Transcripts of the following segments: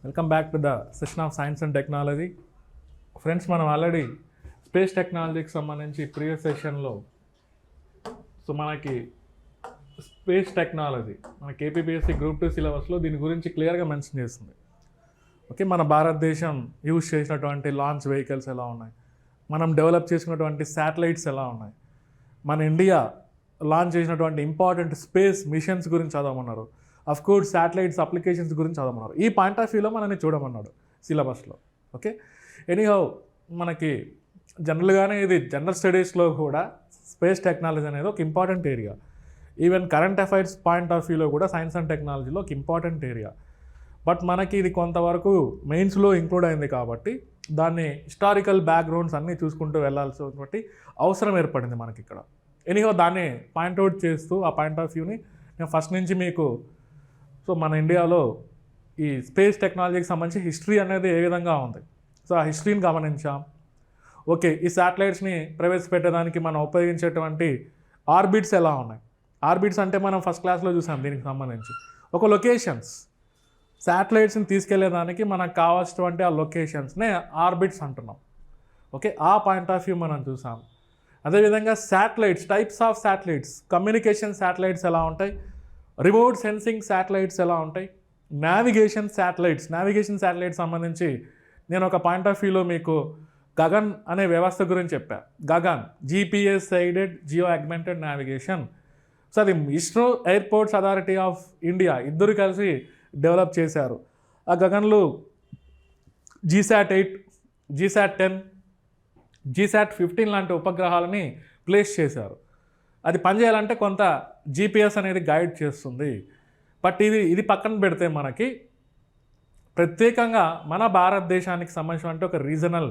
Welcome back to the session of science and technology. Friends, మనం already space టెక్నాలజీకి సంబంధించి previous సెషన్లో మనకి స్పేస్ టెక్నాలజీ మన KPPSC గ్రూప్ 2 సిలబస్లో దీని గురించి క్లియర్గా మెన్షన్ చేస్తుంది. ఓకే, మన భారతదేశం యూజ్ చేసినటువంటి లాంచ్ వెహికల్స్ ఎలా ఉన్నాయి, మనం డెవలప్ చేసుకున్నటువంటి శాటిలైట్స్ ఎలా ఉన్నాయి, మన ఇండియా లాంచ్ చేసినటువంటి ఇంపార్టెంట్ స్పేస్ మిషన్స్ గురించి చదవమన్నారు. అఫ్ కోర్స్ శాటిలైట్స్ అప్లికేషన్స్ గురించి చదవమన్నారు. ఈ పాయింట్ ఆఫ్ వ్యూలో మనల్ని చూడమన్నాడు సిలబస్లో. ఓకే, ఎనీహౌ మనకి జనరల్గానే ఇది జనరల్ స్టడీస్లో కూడా స్పేస్ టెక్నాలజీ అనేది ఒక important area. Even current affairs point of వ్యూలో కూడా సైన్స్ అండ్ టెక్నాలజీలో ఒక ఇంపార్టెంట్ ఏరియా. బట్ మనకి ఇది కొంతవరకు మెయిన్స్లో ఇంక్లూడ్ అయింది కాబట్టి దాన్ని హిస్టారికల్ బ్యాక్గ్రౌండ్స్ అన్నీ చూసుకుంటూ వెళ్ళాల్సినటువంటి అవసరం ఏర్పడింది మనకి ఇక్కడ. ఎనీహో దాన్ని పాయింట్అవుట్ చేస్తూ ఆ పాయింట్ ఆఫ్ వ్యూని నేను ఫస్ట్ నుంచి మీకు మన ఇండియాలో ఈ స్పేస్ టెక్నాలజీకి సంబంధించి హిస్టరీ అనేది ఏ విధంగా ఉంది, ఆ హిస్టరీని గమనించాం. ఓకే, ఈ శాటిలైట్స్ని ప్రవేశపెట్టడానికి మనం ఉపయోగించేటువంటి ఆర్బిట్స్ ఎలా ఉన్నాయి. ఆర్బిట్స్ అంటే మనం ఫస్ట్ క్లాస్లో చూసాం. దీనికి సంబంధించి ఒక లొకేషన్స్, శాటిలైట్స్ని తీసుకెళ్లేదానికి మనకు కావాల్సినటువంటి ఆ లొకేషన్స్నే ఆర్బిట్స్ అంటున్నాం. ఓకే, ఆ పాయింట్ ఆఫ్ వ్యూ మనం చూసాం. అదేవిధంగా satellites, types of satellites, communication satellites ఎలా ఉంటాయి, రిమోట్ సెన్సింగ్ శాటిలైట్స్ ఎలా ఉంటాయి, నావిగేషన్ శాటిలైట్స్ సంబంధించి నేను ఒక పాయింట్ ఆఫ్ వ్యూలో మీకు గగన్ అనే వ్యవస్థ గురించి చెప్పా. Gagan GPS guided geo augmented navigation. So అది ISRO airports authority of India ఇద్దరు కలిసి డెవలప్ చేశారు. ఆ గగన్లో GSAT-8, GSAT-10, GSAT-15 లాంటి ఉపగ్రహాలని ప్లేస్ చేశారు. అది పనిచేయాలంటే కొంత GPS అనేది గైడ్ చేస్తుంది. బట్ ఇది పక్కన పెడితే మనకి ప్రత్యేకంగా మన భారతదేశానికి సంబంధించినటువంటి ఒక రీజనల్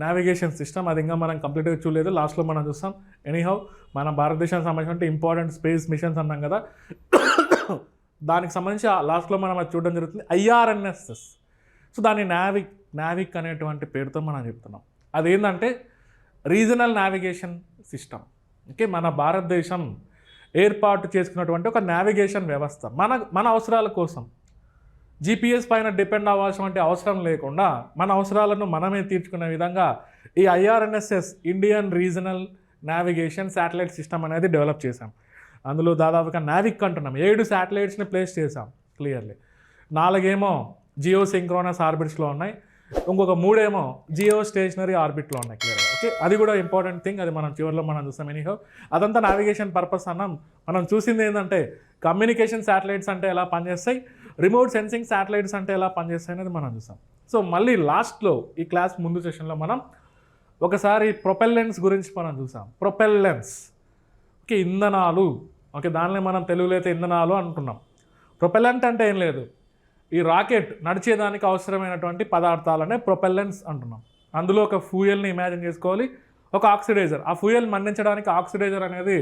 నావిగేషన్ సిస్టమ్, అది ఇంకా మనం కంప్లీట్గా చూడలేదు, లాస్ట్లో మనం చూస్తాం. ఎనీహౌ మన భారతదేశానికి సంబంధించిన ఇంపార్టెంట్ స్పేస్ మిషన్స్ అన్నాం కదా, దానికి సంబంధించి లాస్ట్లో మనం అది చూడడం జరుగుతుంది. IRNSS. సో దాన్ని నావిక్ అనేటువంటి పేరుతో మనం చెప్తున్నాం. అదేంటంటే రీజనల్ నావిగేషన్ సిస్టమ్. ఓకే, మన భారతదేశం ఏర్పాటు చేసుకున్నటువంటి ఒక నావిగేషన్ వ్యవస్థ మన అవసరాల కోసం. GPS పైన డిపెండ్ అవ్వాల్సినటువంటి అవసరం లేకుండా మన అవసరాలను మనమే తీర్చుకునే విధంగా ఈ IRNSS, Indian regional navigation satellite system అనేది డెవలప్ చేశాం. అందులో దాదాపుగా నావిక్ అంటున్నాం 7 శాటిలైట్స్ని ప్లేస్ చేశాం క్లియర్లీ. 4 ఏమో జియో సింక్రోనస్ ఆర్బిట్స్లో ఉన్నాయి, ఇంకొక 3 ఏమో జియో స్టేషనరీ ఆర్బిట్లో ఉన్నాయి క్లియర్గా. ఓకే, అది కూడా ఇంపార్టెంట్ థింగ్, అది మనం చివరిలో మనం చూస్తాం. ఎనీహౌ అదంతా నావిగేషన్ పర్పస్ అన్నాం. మనం చూసింది ఏంటంటే కమ్యూనికేషన్ శాటిలైట్స్ అంటే ఎలా పనిచేస్తాయి, రిమోట్ సెన్సింగ్ శాటిలైట్స్ అంటే ఎలా పనిచేస్తాయి అనేది మనం చూసాం. సో మళ్ళీ లాస్ట్లో ఈ క్లాస్ ముందు సెషన్లో మనం ఒకసారి ప్రొపెల్లెంట్స్ గురించి మనం చూసాం. ప్రొపెల్లెంట్స్, ఓకే, ఇంధనాలు. ఓకే, దానిలో మనం తెలుగులో అయితే ఇంధనాలు అంటున్నాం. ప్రొపెల్లెంట్ అంటే ఏం లేదు, ఈ రాకెట్ నడిచేదానికి అవసరమైనటువంటి పదార్థాలనే ప్రొపెల్లెంట్స్ అంటున్నాం. అందులో ఒక ఫ్యూయల్ని ఇమాజిన్ చేసుకోవాలి, ఒక ఆక్సిడైజర్. ఆ ఫ్యూయల్ మండించడానికి ఆక్సిడైజర్ అనేది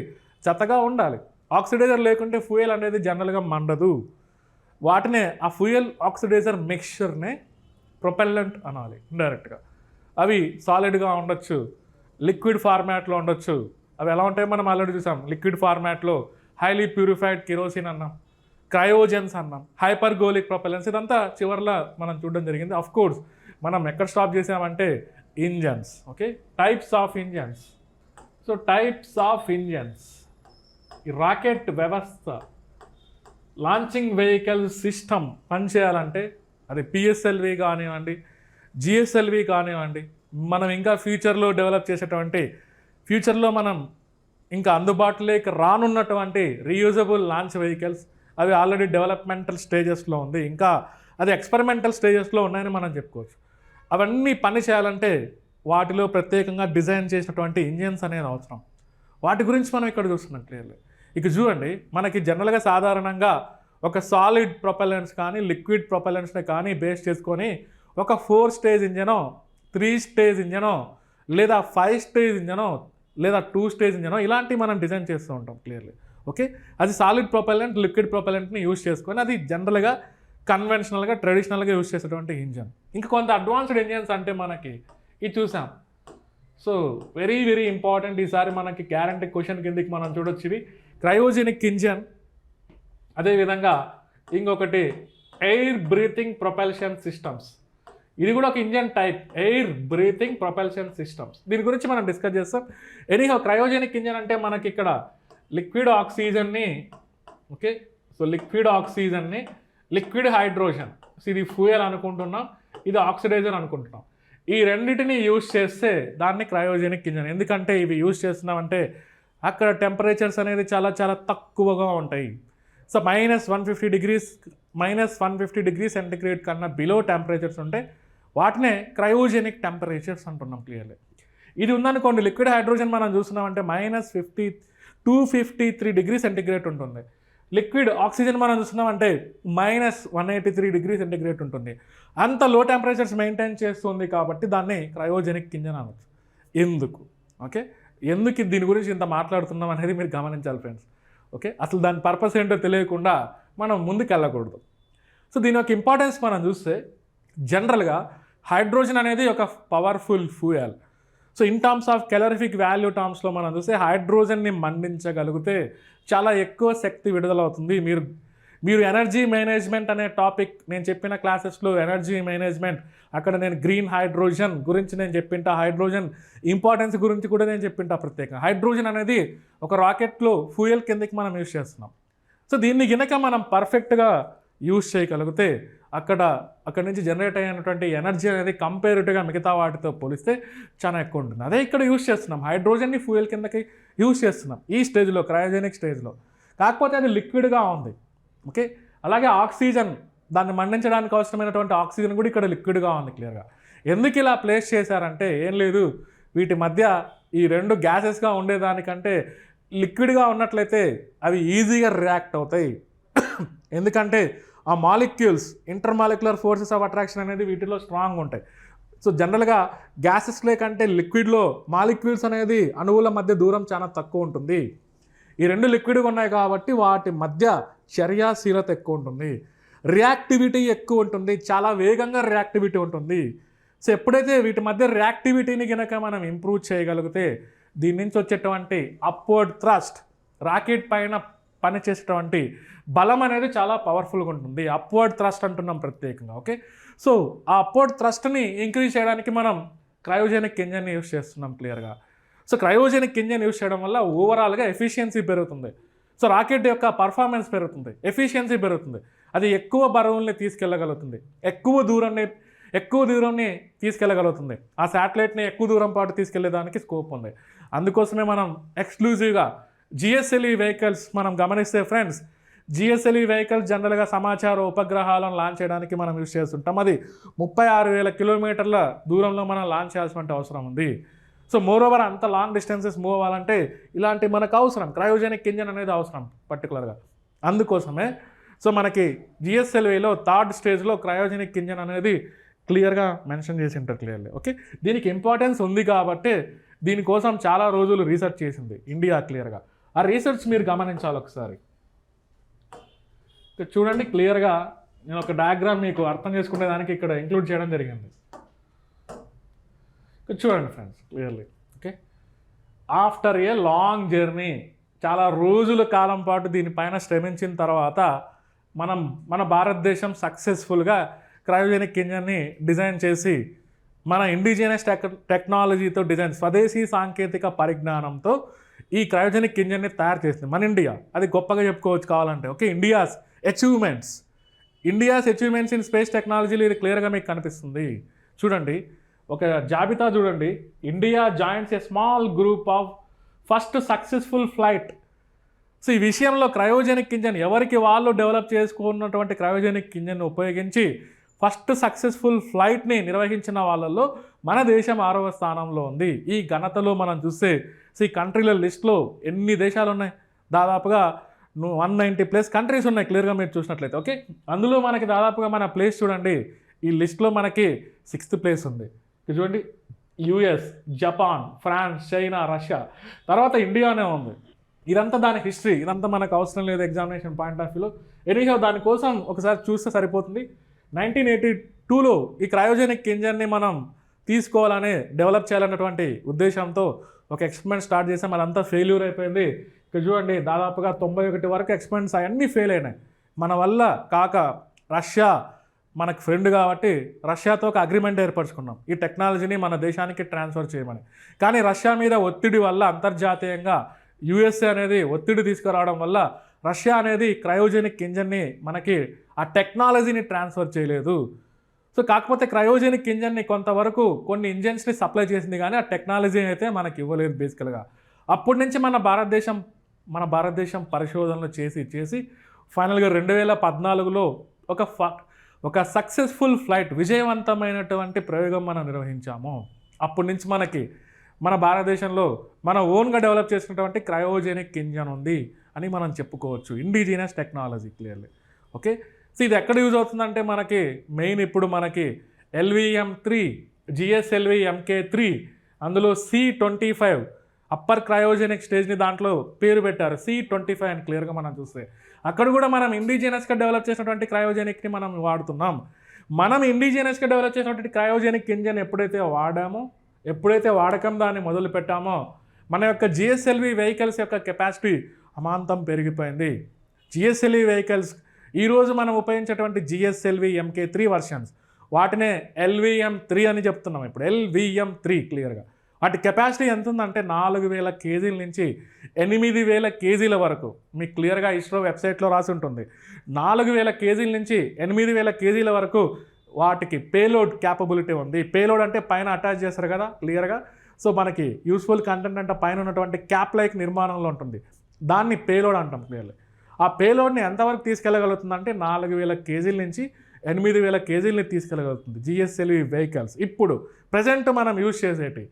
జతగా ఉండాలి. ఆక్సిడైజర్ లేకుంటే ఫ్యూయల్ అనేది జనరల్గా మండదు. వాటినే ఆ ఫ్యూయల్ ఆక్సిడైజర్ మిక్స్చర్నే ప్రొపెల్లెంట్ అనాలి ఇండైరెక్ట్గా. అవి సాలిడ్గా ఉండొచ్చు, లిక్విడ్ ఫార్మాట్లో ఉండొచ్చు. అవి ఎలా ఉంటాయో మనం ఆల్రెడీ చూసాం. లిక్విడ్ ఫార్మాట్లో హైలీ ప్యూరిఫైడ్ కెరోసిన్ అన్నాం, క్రయోజెన్స్ అన్నాం, హైపర్గోలిక్ ప్రొపెల్లెన్స్. ఇదంతా చివరిలో మనం చూడడం జరిగింది. అఫ్ కోర్స్ మనం ఎక్కడ స్టాప్ చేసామంటే engines. Okay, types of engines. So types of engines, ఈ రాకెట్ వ్యవస్థ, లాంచింగ్ వెహికల్ సిస్టమ్ పనిచేయాలంటే అది PSLV కానివ్వండి, GSLV కానివ్వండి, మనం ఇంకా ఫ్యూచర్లో డెవలప్ చేసేటువంటి, ఫ్యూచర్లో మనం ఇంకా అందుబాటులోకి రానున్నటువంటి రీయూజబుల్ లాంచ్ వెహికల్స్, అవి ఆల్రెడీ డెవలప్మెంటల్ స్టేజెస్లో ఉంది, ఇంకా అది ఎక్స్పెరిమెంటల్ స్టేజెస్లో ఉన్నాయని మనం చెప్పుకోవచ్చు. అవన్నీ పని చేయాలంటే వాటిలో ప్రత్యేకంగా డిజైన్ చేసినటువంటి ఇంజిన్స్ అనేది అవసరం. వాటి గురించి మనం ఇక్కడ చూస్తున్నాం క్లియర్లీ. ఇక చూడండి, మనకి జనరల్గా సాధారణంగా ఒక సాలిడ్ ప్రొపెల్లెంట్స్ కానీ లిక్విడ్ ప్రొపెల్లెంట్స్ని కానీ బేస్ చేసుకొని ఒక 4 స్టేజ్ ఇంజనో, 3 స్టేజ్ ఇంజనో, లేదా 5 స్టేజ్ ఇంజనో, లేదా 2 స్టేజ్ ఇంజనో, ఇలాంటివి మనం డిజైన్ చేస్తూ ఉంటాం క్లియర్లీ. ఓకే, అది సాలిడ్ ప్రొపెల్లెంట్, లిక్విడ్ ప్రొపెల్లెంట్ని యూజ్ చేసుకొని అది జనరల్గా కన్వెన్షనల్గా ట్రెడిషనల్గా యూజ్ చేసేటువంటి ఇంజన్. ఇంకా కొంత అడ్వాన్స్డ్ ఇంజన్స్ అంటే మనకి ఇది చూసాం. సో వెరీ వెరీ ఇంపార్టెంట్, ఈసారి మనకి గ్యారంటీ క్వశ్చన్ కిందకి మనం చూడొచ్చు. ఇది క్రయోజెనిక్ ఇంజన్. అదేవిధంగా ఇంకొకటి ఎయిర్ బ్రీతింగ్ ప్రొపల్షన్ సిస్టమ్స్. ఇది కూడా ఒక engine type, air breathing propulsion systems. దీని గురించి మనం డిస్కస్ చేస్తాం. ఎనీహౌ క్రయోజెనిక్ ఇంజన్ అంటే మనకి ఇక్కడ లిక్విడ్ ఆక్సిజన్ని, ఓకే, సో లిక్విడ్ ఆక్సిజన్ని లిక్విడ్ హైడ్రోజన్, ఇది ఫ్యూయల్ అనుకుంటున్నాం, ఇది ఆక్సిడైజర్ అనుకుంటున్నాం. ఈ రెండింటిని యూజ్ చేస్తే దాన్ని క్రయోజెనిక్ ఇంజన్. ఎందుకంటే ఇవి యూజ్ చేస్తున్నామంటే అక్కడ టెంపరేచర్స్ అనేది చాలా చాలా తక్కువగా ఉంటాయి. సో -150 డిగ్రీ సెంటిగ్రేడ్ కన్నా బిలో టెంపరేచర్స్ ఉంటే వాటినే క్రయోజెనిక్ టెంపరేచర్స్ అంటున్నాం క్లియర్లీ. ఇది ఉందనుకోండి, లిక్విడ్ హైడ్రోజన్ మనం చూస్తున్నామంటే -253 డిగ్రీ సెంటిగ్రేడ్ ఉంటుంది. లిక్విడ్ ఆక్సిజన్ మనం చూస్తున్నామంటే -183 డిగ్రీ సెంటిగ్రేడ్ ఉంటుంది. అంత లో టెంపరేచర్స్ మెయింటైన్ చేస్తుంది కాబట్టి దాన్ని క్రయోజెనిక్ ఇంజన్ అనొచ్చు. ఎందుకు, ఓకే, ఎందుకు దీని గురించి ఇంత మాట్లాడుతున్నాం అనేది మీరు గమనించాలి ఫ్రెండ్స్. ఓకే, అసలు దాని పర్పస్ ఏంటో తెలియకుండా మనం ముందుకు వెళ్ళకూడదు. సో దీని యొక్క ఇంపార్టెన్స్ మనం చూస్తే జనరల్గా హైడ్రోజన్ అనేది ఒక powerful fuel. So in terms of calorific value టర్మ్స్లో మనం చూస్తే హైడ్రోజన్ని మండించగలిగితే చాలా ఎక్కువ శక్తి విడుదలవుతుంది. మీరు ఎనర్జీ మేనేజ్మెంట్ అనే టాపిక్ నేను చెప్పిన క్లాసెస్లో ఎనర్జీ మేనేజ్మెంట్, అక్కడ నేను గ్రీన్ హైడ్రోజన్ గురించి నేను చెప్పింటా, హైడ్రోజన్ ఇంపార్టెన్స్ గురించి కూడా నేను చెప్పింటా ప్రత్యేకంగా. హైడ్రోజన్ అనేది ఒక రాకెట్లో ఫ్యూయల్ కిందకి మనం యూజ్ చేస్తున్నాం. సో దీన్ని గినక మనం పర్ఫెక్ట్గా యూజ్ చేయగలిగితే అక్కడ నుంచి జనరేట్ అయినటువంటి ఎనర్జీ అనేది కంపేరిటివ్గా మిగతా వాటితో పోలిస్తే చాలా ఎక్కువ ఉంటుంది. అదే ఇక్కడ యూజ్ చేస్తున్నాం, హైడ్రోజన్ని ఫ్యూయల్ కిందకి యూజ్ చేస్తున్నాం ఈ స్టేజ్లో, క్రయోజెనిక్ స్టేజ్లో. కాకపోతే అది లిక్విడ్గా ఉంది, ఓకే. అలాగే ఆక్సిజన్, దాన్ని మండించడానికి అవసరమైనటువంటి ఆక్సిజన్ కూడా ఇక్కడ లిక్విడ్గా ఉంది క్లియర్గా. ఎందుకు ఇలా ప్లేస్ చేశారంటే ఏం లేదు, వీటి మధ్య ఈ రెండు గ్యాసెస్గా ఉండేదానికంటే లిక్విడ్గా ఉన్నట్లయితే అవి ఈజీగా రియాక్ట్ అవుతాయి. ఎందుకంటే ఆ molecules, intermolecular forces of attraction అనేది వీటిలో స్ట్రాంగ్ ఉంటాయి. సో జనరల్గా గ్యాసెస్లే కంటే లిక్విడ్లో మాలిక్యూల్స్ అనేది అణువుల మధ్య దూరం చాలా తక్కువ ఉంటుంది. ఈ రెండు లిక్విడ్గా ఉన్నాయి కాబట్టి వాటి మధ్య చర్యాశీలత ఎక్కువ ఉంటుంది, రియాక్టివిటీ ఎక్కువ ఉంటుంది, చాలా వేగంగా రియాక్టివిటీ ఉంటుంది. సో ఎప్పుడైతే వీటి మధ్య రియాక్టివిటీని కనుక మనం ఇంప్రూవ్ చేయగలిగితే దీని నుంచి వచ్చేటువంటి అప్వర్డ్ థ్రస్ట్, రాకెట్ పైన పనిచేసేటువంటి బలం అనేది చాలా పవర్ఫుల్గా ఉంటుంది. అప్వర్డ్ థ్రస్ట్ అంటున్నాం ప్రత్యేకంగా, ఓకే. సో ఆ అప్వర్డ్ థ్రస్ట్ని ఇంక్రీజ్ చేయడానికి మనం క్రయోజెనిక్ ఇంజన్ని యూజ్ చేస్తున్నాం క్లియర్గా. సో క్రయోజెనిక్ ఇంజన్ యూజ్ చేయడం వల్ల ఓవరాల్గా ఎఫిషియన్సీ పెరుగుతుంది. సో రాకెట్ యొక్క పర్ఫార్మెన్స్ పెరుగుతుంది, ఎఫిషియన్సీ పెరుగుతుంది, అది ఎక్కువ బరువుల్ని తీసుకెళ్ళగలుగుతుంది, ఎక్కువ దూరాన్ని తీసుకెళ్ళగలుగుతుంది, ఆ శాటిలైట్ని ఎక్కువ దూరం పాటు తీసుకెళ్లేదానికి స్కోప్ ఉంది. అందుకోసమే మనం ఎక్స్క్లూజివ్గా జిఎస్ఎల్ఈ వెహికల్స్ మనం గమనిస్తే ఫ్రెండ్స్, జిఎస్ఎల్ఈ వెహికల్స్ జనరల్గా సమాచార ఉపగ్రహాలను లాంచ్ చేయడానికి మనం యూజ్ చేస్తుంటాం. అది 36,000 కిలోమీటర్ల దూరంలో మనం లాంచ్ చేయాల్సిన అవసరం ఉంది. సో మోరోవర్ అంత లాంగ్ డిస్టెన్సెస్ మూవ్ అవ్వాలంటే ఇలాంటి మనకు అవసరం, క్రయోజెనిక్ ఇంజన్ అనేది అవసరం పర్టికులర్గా. అందుకోసమే సో మనకి జిఎస్ఎల్విలో 3rd స్టేజ్లో క్రయోజెనిక్ ఇంజన్ అనేది క్లియర్గా మెన్షన్ చేసి ఉంటారు క్లియర్లీ, ఓకే. దీనికి ఇంపార్టెన్స్ ఉంది కాబట్టి దీనికోసం చాలా రోజులు రీసెర్చ్ చేసింది ఇండియా క్లియర్గా. ఆ రీసెర్చ్ మీరు గమనించాలి ఒకసారి. చూడండి క్లియర్గా, నేను ఒక డయాగ్రామ్ మీకు అర్థం చేసుకునేదానికి ఇక్కడ ఇంక్లూడ్ చేయడం జరిగింది. చూడండి friends clearly, okay. After a long journey, చాలా రోజుల కాలం పాటు దీనిపైన శ్రమించిన తర్వాత మన భారతదేశం సక్సెస్ఫుల్గా క్రయోజెనిక్ ఇంజన్ని డిజైన్ చేసి మన ఇండిజినస్ టెక్నాలజీతో డిజైన్, స్వదేశీ సాంకేతిక పరిజ్ఞానంతో ఈ క్రయోజెనిక్ ఇంజన్ని తయారు చేసింది మన ఇండియా. అది గొప్పగా చెప్పుకోవచ్చు కావాలంటే, okay. India's achievements in space టెక్నాలజీలో ఇది క్లియర్గా మీకు కనిపిస్తుంది. చూడండి ఒక జాబితా చూడండి. India joins a small group of first successful flight. So ఈ విషయంలో క్రయోజెనిక్ ఇంజన్ ఎవరికి వాళ్ళు డెవలప్ చేసుకున్నటువంటి క్రయోజెనిక్ ఇంజన్ ఉపయోగించి ఫస్ట్ సక్సెస్ఫుల్ ఫ్లైట్ని నిర్వహించిన వాళ్ళల్లో మన దేశం 6వ స్థానంలో ఉంది. ఈ ఘనతలో మనం చూస్తే ఈ కంట్రీల లిస్ట్లో ఎన్ని దేశాలు ఉన్నాయి, దాదాపుగా 190+ కంట్రీస్ ఉన్నాయి క్లియర్గా మీరు చూసినట్లయితే, ఓకే. అందులో మనకి దాదాపుగా మన ప్లేస్ చూడండి, ఈ లిస్ట్లో మనకి 6th ప్లేస్ ఉంది. చూడండి US, Japan, France, China, Russia, తర్వాత ఇండియానే ఉంది. ఇదంతా దాని హిస్టరీ, ఇదంతా మనకు అవసరం లేదు ఎగ్జామినేషన్ పాయింట్ ఆఫ్ వ్యూలో. ఎనీహౌ దానికోసం ఒకసారి చూస్తే సరిపోతుంది. 1982లో ఈ క్రయోజెనిక్ ఇంజన్ని మనం తీసుకోవాలని డెవలప్ చేయాలన్నటువంటి ఉద్దేశంతో ఒక ఎక్స్పెరిమెంట్ స్టార్ట్ చేసాం. అదంతా ఫెయిల్యూర్ అయిపోయింది. ఇక్కడ చూడండి దాదాపుగా 91 వరకు ఎక్స్పెరిమెంట్స్ అవన్నీ ఫెయిల్ అయినాయి. మన వల్ల కాక రష్యా మనకు ఫ్రెండ్ కాబట్టి రష్యాతో ఒక అగ్రిమెంట్ ఏర్పరచుకున్నాం ఈ టెక్నాలజీని మన దేశానికి ట్రాన్స్ఫర్ చేయమని. కానీ రష్యా మీద ఒత్తిడి వల్ల అంతర్జాతీయంగా యుఎస్ఏ అనేది ఒత్తిడి తీసుకురావడం వల్ల రష్యా అనేది క్రయోజెనిక్ ఇంజన్ని మనకి ఆ టెక్నాలజీని ట్రాన్స్ఫర్ చేయలేదు. సో కాకపోతే క్రయోజెనిక్ ఇంజన్ని కొంతవరకు కొన్ని ఇంజన్స్ని సప్లై చేసింది కానీ ఆ టెక్నాలజీ అయితే మనకి ఇవ్వలేదు బేసికల్గా. అప్పటి నుంచి మన భారతదేశం పరిశోధనలు చేసి ఫైనల్గా 2014లో ఒక సక్సెస్ఫుల్ ఫ్లైట్, విజయవంతమైనటువంటి ప్రయోగం మనం నిర్వహించాము. అప్పటి నుంచి మనకి మన భారతదేశంలో మన ఓన్గా డెవలప్ చేసుకున్నటువంటి క్రయోజెనిక్ ఇంజన్ ఉంది అని మనం చెప్పుకోవచ్చు. Indigenous technology clearly. Okay, so ఇది ఎక్కడ యూజ్ అవుతుందంటే మనకి మెయిన్ ఇప్పుడు మనకి LVM-3 GSLV MK3 అందులో C-25 అప్పర్ క్రయోజెనిక్ స్టేజ్ని దాంట్లో పేరు పెట్టారు C-25 అని క్లియర్గా మనం చూస్తే. అక్కడ కూడా మనం ఇండిజినస్గా డెవలప్ చేసినటువంటి క్రయోజెనిక్ని మనం వాడుతున్నాం. మనం ఇండిజినస్గా డెవలప్ చేసినటువంటి క్రయోజెనిక్ ఇంజన్ ఎప్పుడైతే వాడకం దాన్ని మొదలు పెట్టామో మన యొక్క GSLV వెహికల్స్ యొక్క కెపాసిటీ అమాంతం పెరిగిపోయింది. GSLV వెహికల్స్ ఈరోజు మనం ఉపయోగించేటువంటి GSLV MK3 వర్షన్స్ వాటినే LVM-3 అని చెప్తున్నాం. ఇప్పుడు LVM-3 క్లియర్గా వాటి కెపాసిటీ ఎంత ఉందంటే 4000 కేజీల నుంచి 8000 కేజీల వరకు. మీకు క్లియర్గా ఇస్రో వెబ్సైట్లో రాసి ఉంటుంది. 4000 కేజీల నుంచి 8000 కేజీల వరకు వాటికి పేలోడ్ క్యాపబిలిటీ ఉంది. పేలోడ్ అంటే పైన అటాచ్ చేస్తారు కదా క్లియర్గా. సో మనకి యూస్ఫుల్ కంటెంట్ అంటే పైన ఉన్నటువంటి క్యాప్ లైక్ నిర్మాణంలో ఉంటుంది, దాన్ని పేలోడ్ అంటాం క్లియర్లీ. ఆ పేలోడ్ని ఎంతవరకు తీసుకెళ్ళగలుగుతుందంటే 4000 కేజీల నుంచి 8000 కేజీలని తీసుకెళ్ళగలుగుతుంది GSLV వెహికల్స్. ఇప్పుడు ప్రజెంట్ మనం యూజ్ చేసేటి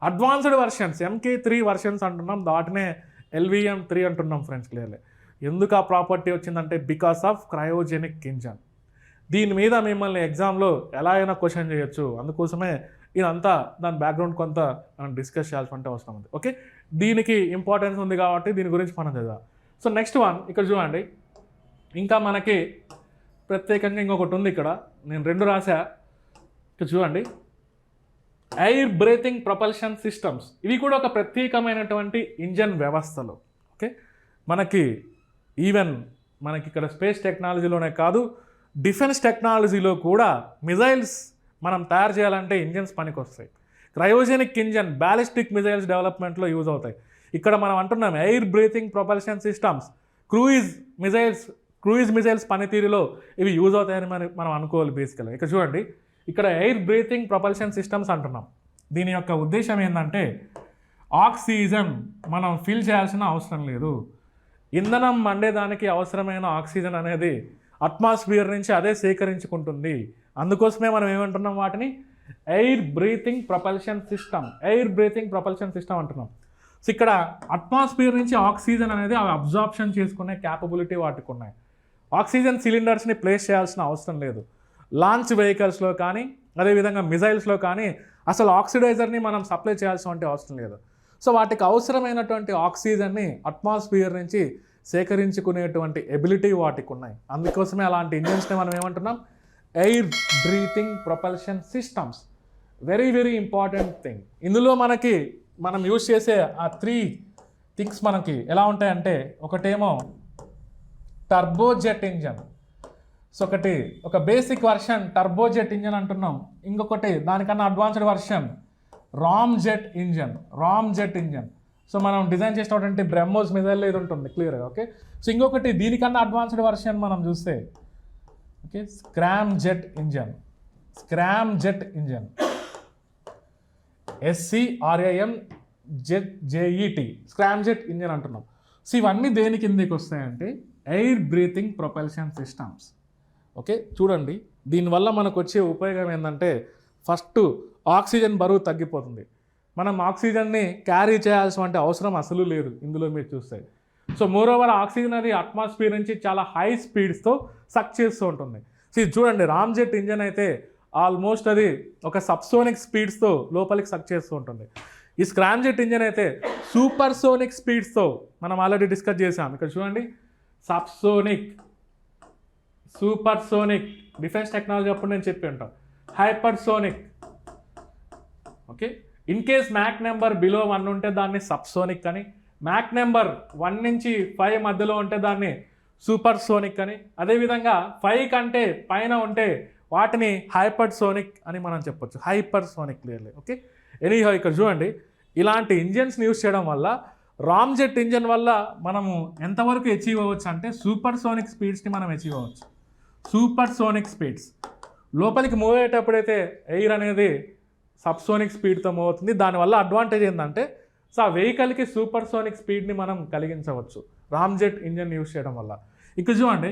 అడ్వాన్స్డ్ వర్షన్స్ MK3 వర్షన్స్ అంటున్నాం, వాటినే LVM-3 అంటున్నాం ఫ్రెండ్స్ క్లియర్లీ. ఎందుకు ఆ ప్రాపర్టీ వచ్చిందంటే బికాస్ ఆఫ్ క్రయోజెనిక్ ఇంజన్. దీని మీద మిమ్మల్ని ఎగ్జామ్లో ఎలా అయినా క్వశ్చన్ చేయొచ్చు, అందుకోసమే ఇదంతా దాని బ్యాక్గ్రౌండ్ కొంత మనం డిస్కస్ చేయాల్సిన అవసరం ఉంది. ఓకే, దీనికి ఇంపార్టెన్స్ ఉంది కాబట్టి దీని గురించి మనం చదివాం. సో నెక్స్ట్ వన్ ఇక్కడ చూడండి, ఇంకా మనకి ప్రత్యేకంగా ఇంకొకటి ఉంది. ఇక్కడ నేను 2 రాసా. ఇక్కడ చూడండి, ఎయిర్ బ్రీతింగ్ ప్రొపల్షన్ సిస్టమ్స్. ఇవి కూడా ఒక ప్రత్యేకమైనటువంటి ఇంజన్ వ్యవస్థలు. ఓకే, మనకి ఈవెన్ మనకి ఇక్కడ స్పేస్ టెక్నాలజీలోనే కాదు, డిఫెన్స్ టెక్నాలజీలో కూడా మిజైల్స్ మనం తయారు చేయాలంటే ఇంజన్స్ పనికి వస్తాయి. క్రయోజెనిక్ ఇంజన్ బ్యాలిస్టిక్ మిజైల్స్ డెవలప్మెంట్లో యూజ్ అవుతాయి. ఇక్కడ మనం అంటున్నాం air breathing propulsion systems, cruise missiles పనితీరులో ఇవి యూజ్ అవుతాయని మనం అనుకోవాలి బేసికల్గా. ఇక్కడ చూడండి, ఇక్కడ ఎయిర్ బ్రీతింగ్ ప్రొపల్షన్ సిస్టమ్స్ అంటున్నాం. దీని యొక్క ఉద్దేశం ఏంటంటే ఆక్సిజన్ మనం ఫిల్ చేయాల్సిన అవసరం లేదు. ఇంధనం మండేదానికి అవసరమైన ఆక్సిజన్ అనేది అట్మాస్ఫియర్ నుంచి అదే సేకరించుకుంటుంది. అందుకోసమే మనం ఏమంటున్నాం, వాటిని ఎయిర్ బ్రీతింగ్ ప్రొపల్షన్ సిస్టమ్ అంటున్నాం. సో ఇక్కడ అట్మాస్ఫియర్ నుంచి ఆక్సిజన్ అనేది అవి అబ్జార్ప్షన్ చేసుకునే క్యాపబిలిటీ వాటికి ఉన్నాయి. ఆక్సిజన్ సిలిండర్స్ని ప్లేస్ చేయాల్సిన అవసరం లేదు. లాంచ్ వెహికల్స్లో కానీ అదేవిధంగా మిజైల్స్లో కానీ అసలు ఆక్సిడైజర్ని మనం సప్లై చేయాల్సిన అవసరం లేదు. సో వాటికి అవసరమైనటువంటి ఆక్సిజన్ని అట్మాస్ఫియర్ నుంచి సేకరించుకునేటువంటి ఎబిలిటీ వాటికి ఉన్నాయి. అందుకోసమే అలాంటి ఇంజన్స్ని మనం ఏమంటున్నాం, air breathing propulsion systems. Very very important thing. ఇందులో మనం యూజ్ చేసే ఆ 3 థింగ్స్ మనకి ఎలా ఉంటాయంటే, ఒకటేమో టర్బోజెట్ ఇంజన్. సో ఒక బేసిక్ వర్షన్ టర్బోజెట్ ఇంజన్ అంటున్నాం. ఇంకొకటి దానికన్నా advanced version ramjet engine. So మనం డిజైన్ చేసినటువంటి బ్రహ్మోస్ మిజైల్ ఇది ఉంటుంది క్లియర్గా. ఓకే, సో ఇంకొకటి దీనికన్నా అడ్వాన్స్డ్ వర్షన్ మనం చూస్తే okay scramjet engine SCRAMJET scramjet engine అంటున్నాం. సో ఇవన్నీ దేని కిందకి వస్తాయంటే air breathing propulsion systems. Okay, చూడండి, దీనివల్ల మనకు వచ్చే ఉపయోగం ఏంటంటే ఫస్ట్ ఆక్సిజన్ బరువు తగ్గిపోతుంది. మనం ఆక్సిజన్ని క్యారీ చేయాల్సిన అవసరం అసలు లేదు ఇందులో మీరు చూస్తే. సో మోరోవర్ ఆక్సిజన్ అది అట్మాస్ఫియర్ నుంచి చాలా హై స్పీడ్స్తో సక్ చేస్తూ ఉంటుంది. సో ఇది చూడండి, రామ్జెట్ ఇంజన్ అయితే ఆల్మోస్ట్ అది ఒక సబ్సోనిక్ స్పీడ్స్తో లోపలికి సక్ చేస్తూ ఉంటుంది. ఈ స్క్రామ్జెట్ ఇంజన్ అయితే సూపర్సోనిక్ స్పీడ్స్తో మనం ఆల్రెడీ డిస్కస్ చేసాం. ఇక్కడ చూడండి, సూపర్సోనిక్ డిఫెన్స్ టెక్నాలజీ అప్పుడు నేను చెప్పి ఉంటాను, hypersonic. Okay, in case Mach number below 1 ఉంటే దాన్ని సబ్సోనిక్ అని, మ్యాక్ నెంబర్ 1 నుంచి 5 మధ్యలో ఉంటే దాన్ని సూపర్ సోనిక్ అని, అదేవిధంగా 5 కంటే పైన ఉంటే వాటిని హైపర్ సోనిక్ అని మనం చెప్పొచ్చు, hyper sonic clearly. Okay, anyhow ఇక్కడ చూడండి, ఇలాంటి ఇంజన్స్ని యూజ్ చేయడం వల్ల రామ్జెట్ ఇంజన్ వల్ల మనము ఎంతవరకు అచీవ్ అవ్వచ్చు అంటే సూపర్ సోనిక్ స్పీడ్స్ని మనం అచీవ్ అవ్వచ్చు. సూపర్ సోనిక్ స్పీడ్స్ లోపలికి మూవ్ అయ్యేటప్పుడైతే ఎయిర్ అనేది సబ్సోనిక్ స్పీడ్తో మూవ్ అవుతుంది. దానివల్ల అడ్వాంటేజ్ ఏంటంటే సో ఆ వెహికల్కి సూపర్ సోనిక్ స్పీడ్ని మనం కలిగించవచ్చు రామ్జెట్ ఇంజన్ యూజ్ చేయడం వల్ల. ఇక్కడ చూడండి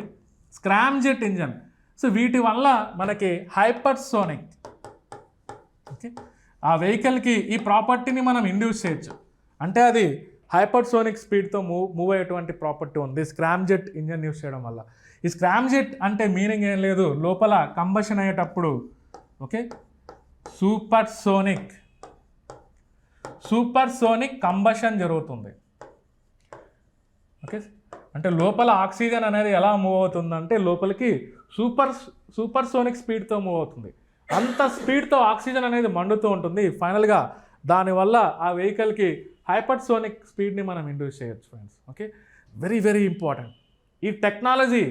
స్క్రామ్జెట్ ఇంజన్, సో వీటి వల్ల మనకి హైపర్ సోనిక్, ఓకే, ఆ వెహికల్కి ఈ ప్రాపర్టీని మనం ఇండ్యూస్ చేయొచ్చు. అంటే అది హైపర్ సోనిక్ స్పీడ్తో మూవ్ అయ్యేటువంటి ప్రాపర్టీ ఉంది స్క్రామ్జెట్ ఇంజన్ యూజ్ చేయడం వల్ల. ఈ స్క్రామ్జెట్ అంటే మీనింగ్ ఏం లేదు, లోపల కంబషన్ అయ్యేటప్పుడు ఓకే సూపర్ సోనిక్ కంబషన్ జరుగుతుంది. ఓకే, అంటే లోపల ఆక్సిజన్ అనేది ఎలా మూవ్ అవుతుందంటే లోపలికి సూపర్ సోనిక్ స్పీడ్తో మూవ్ అవుతుంది. అంత స్పీడ్తో ఆక్సిజన్ అనేది మండుతూ ఉంటుంది. ఫైనల్గా దానివల్ల ఆ వెహికల్కి హైపర్ సోనిక్ స్పీడ్ని మనం ఇండ్యూస్ చేయొచ్చు friends. Okay, very very important. ఈ టెక్నాలజీ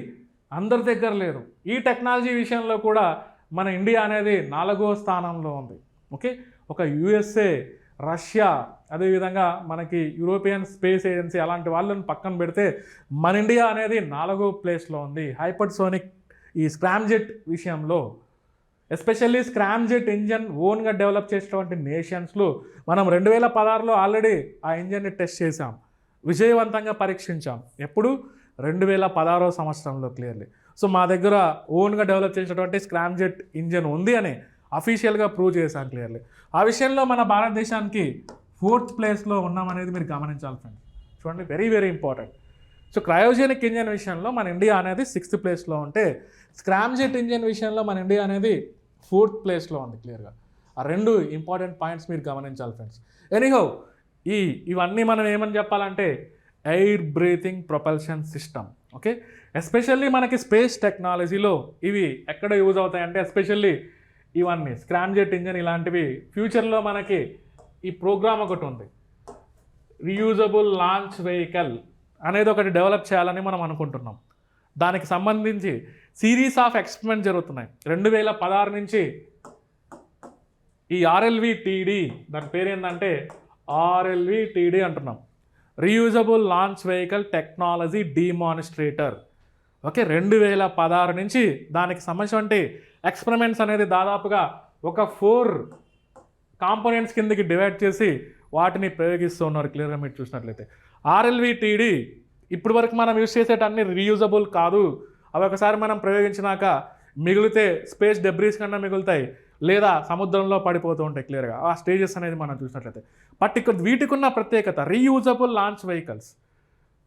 అందరి దగ్గర లేదు. ఈ టెక్నాలజీ విషయంలో కూడా మన ఇండియా అనేది 4వ స్థానంలో ఉంది. ఓకే, ఒక USA, రష్యా, అదేవిధంగా మనకి యూరోపియన్ స్పేస్ ఏజెన్సీ అలాంటి వాళ్ళని పక్కన పెడితే మన ఇండియా అనేది 4వ ప్లేస్లో ఉంది హైపర్ సోనిక్ ఈ స్క్రామ్జెట్ విషయంలో. ఎస్పెషల్లీ స్క్రామ్జెట్ ఇంజన్ ఓన్గా డెవలప్ చేసినటువంటి నేషన్స్లో మనం 2016లో ఆల్రెడీ ఆ ఇంజన్ని టెస్ట్ చేసాం, విజయవంతంగా పరీక్షించాం. ఎప్పుడు 2016వ సంవత్సరంలో క్లియర్లీ. సో మా దగ్గర ఓన్గా డెవలప్ చేసినటువంటి స్క్రామ్జెట్ ఇంజన్ ఉంది అని అఫీషియల్గా ప్రూవ్ చేశాం క్లియర్లీ. ఆ విషయంలో మన భారతదేశానికి 4th ప్లేస్లో ఉన్నామనేది మీరు గమనించాలి ఫ్రెండ్స్. చూడండి, very very important. So cryogenic engine విషయంలో మన ఇండియా అనేది 6th ప్లేస్లో ఉంటే స్క్రామ్జెట్ ఇంజన్ విషయంలో మన ఇండియా అనేది 4th ప్లేస్లో ఉంది క్లియర్గా. ఆ 2 ఇంపార్టెంట్ పాయింట్స్ మీరు గమనించాలి ఫ్రెండ్స్. ఎనీహౌ ఇవన్నీ మనం ఏమని చెప్పాలంటే air breathing propulsion system. Okay, especially మనకి స్పేస్ టెక్నాలజీలో ఇవి ఎక్కడ యూజ్ అవుతాయంటే ఎస్పెషల్లీ ఇవన్నీ స్క్రామ్జెట్ ఇంజన్ ఇలాంటివి ఫ్యూచర్లో మనకి ఈ ప్రోగ్రామ్ ఒకటి ఉంది, రీయూజబుల్ లాంచ్ వెహికల్ అనేది ఒకటి డెవలప్ చేయాలని మనం అనుకుంటున్నాం. దానికి సంబంధించి సిరీస్ ఆఫ్ ఎక్స్పెరిమెంట్ జరుగుతున్నాయి. 2016 నుంచి ఈ RLVTD, దాని పేరు ఏంటంటే RLVTD అంటున్నాం, reusable launch vehicle technology demonstrator. Okay, 2016 నుంచి దానికి సంబంధించి ఎక్స్పెరిమెంట్స్ అనేది దాదాపుగా ఒక 4 కాంపోనెంట్స్ కిందకి డివైడ్ చేసి వాటిని ప్రయోగిస్తూ ఉన్నారు క్లియర్గా మీరు చూసినట్లయితే. RLVTD ఇప్పటి వరకు మనం యూజ్ చేసేటన్ని రీయూజబుల్ కాదు, అవి ఒకసారి మనం ప్రయోగించినాక మిగిలితే స్పేస్ డెబ్రీస్ కన్నా మిగులుతాయి లేదా సముద్రంలో పడిపోతూ ఉంటాయి క్లియర్గా. ఆ స్టేజెస్ అనేది మనం చూసినట్లయితే. బట్ ఇక్కడ వీటికి ఉన్న ప్రత్యేకత రీయూజబుల్ లాంచ్ వెహికల్స్.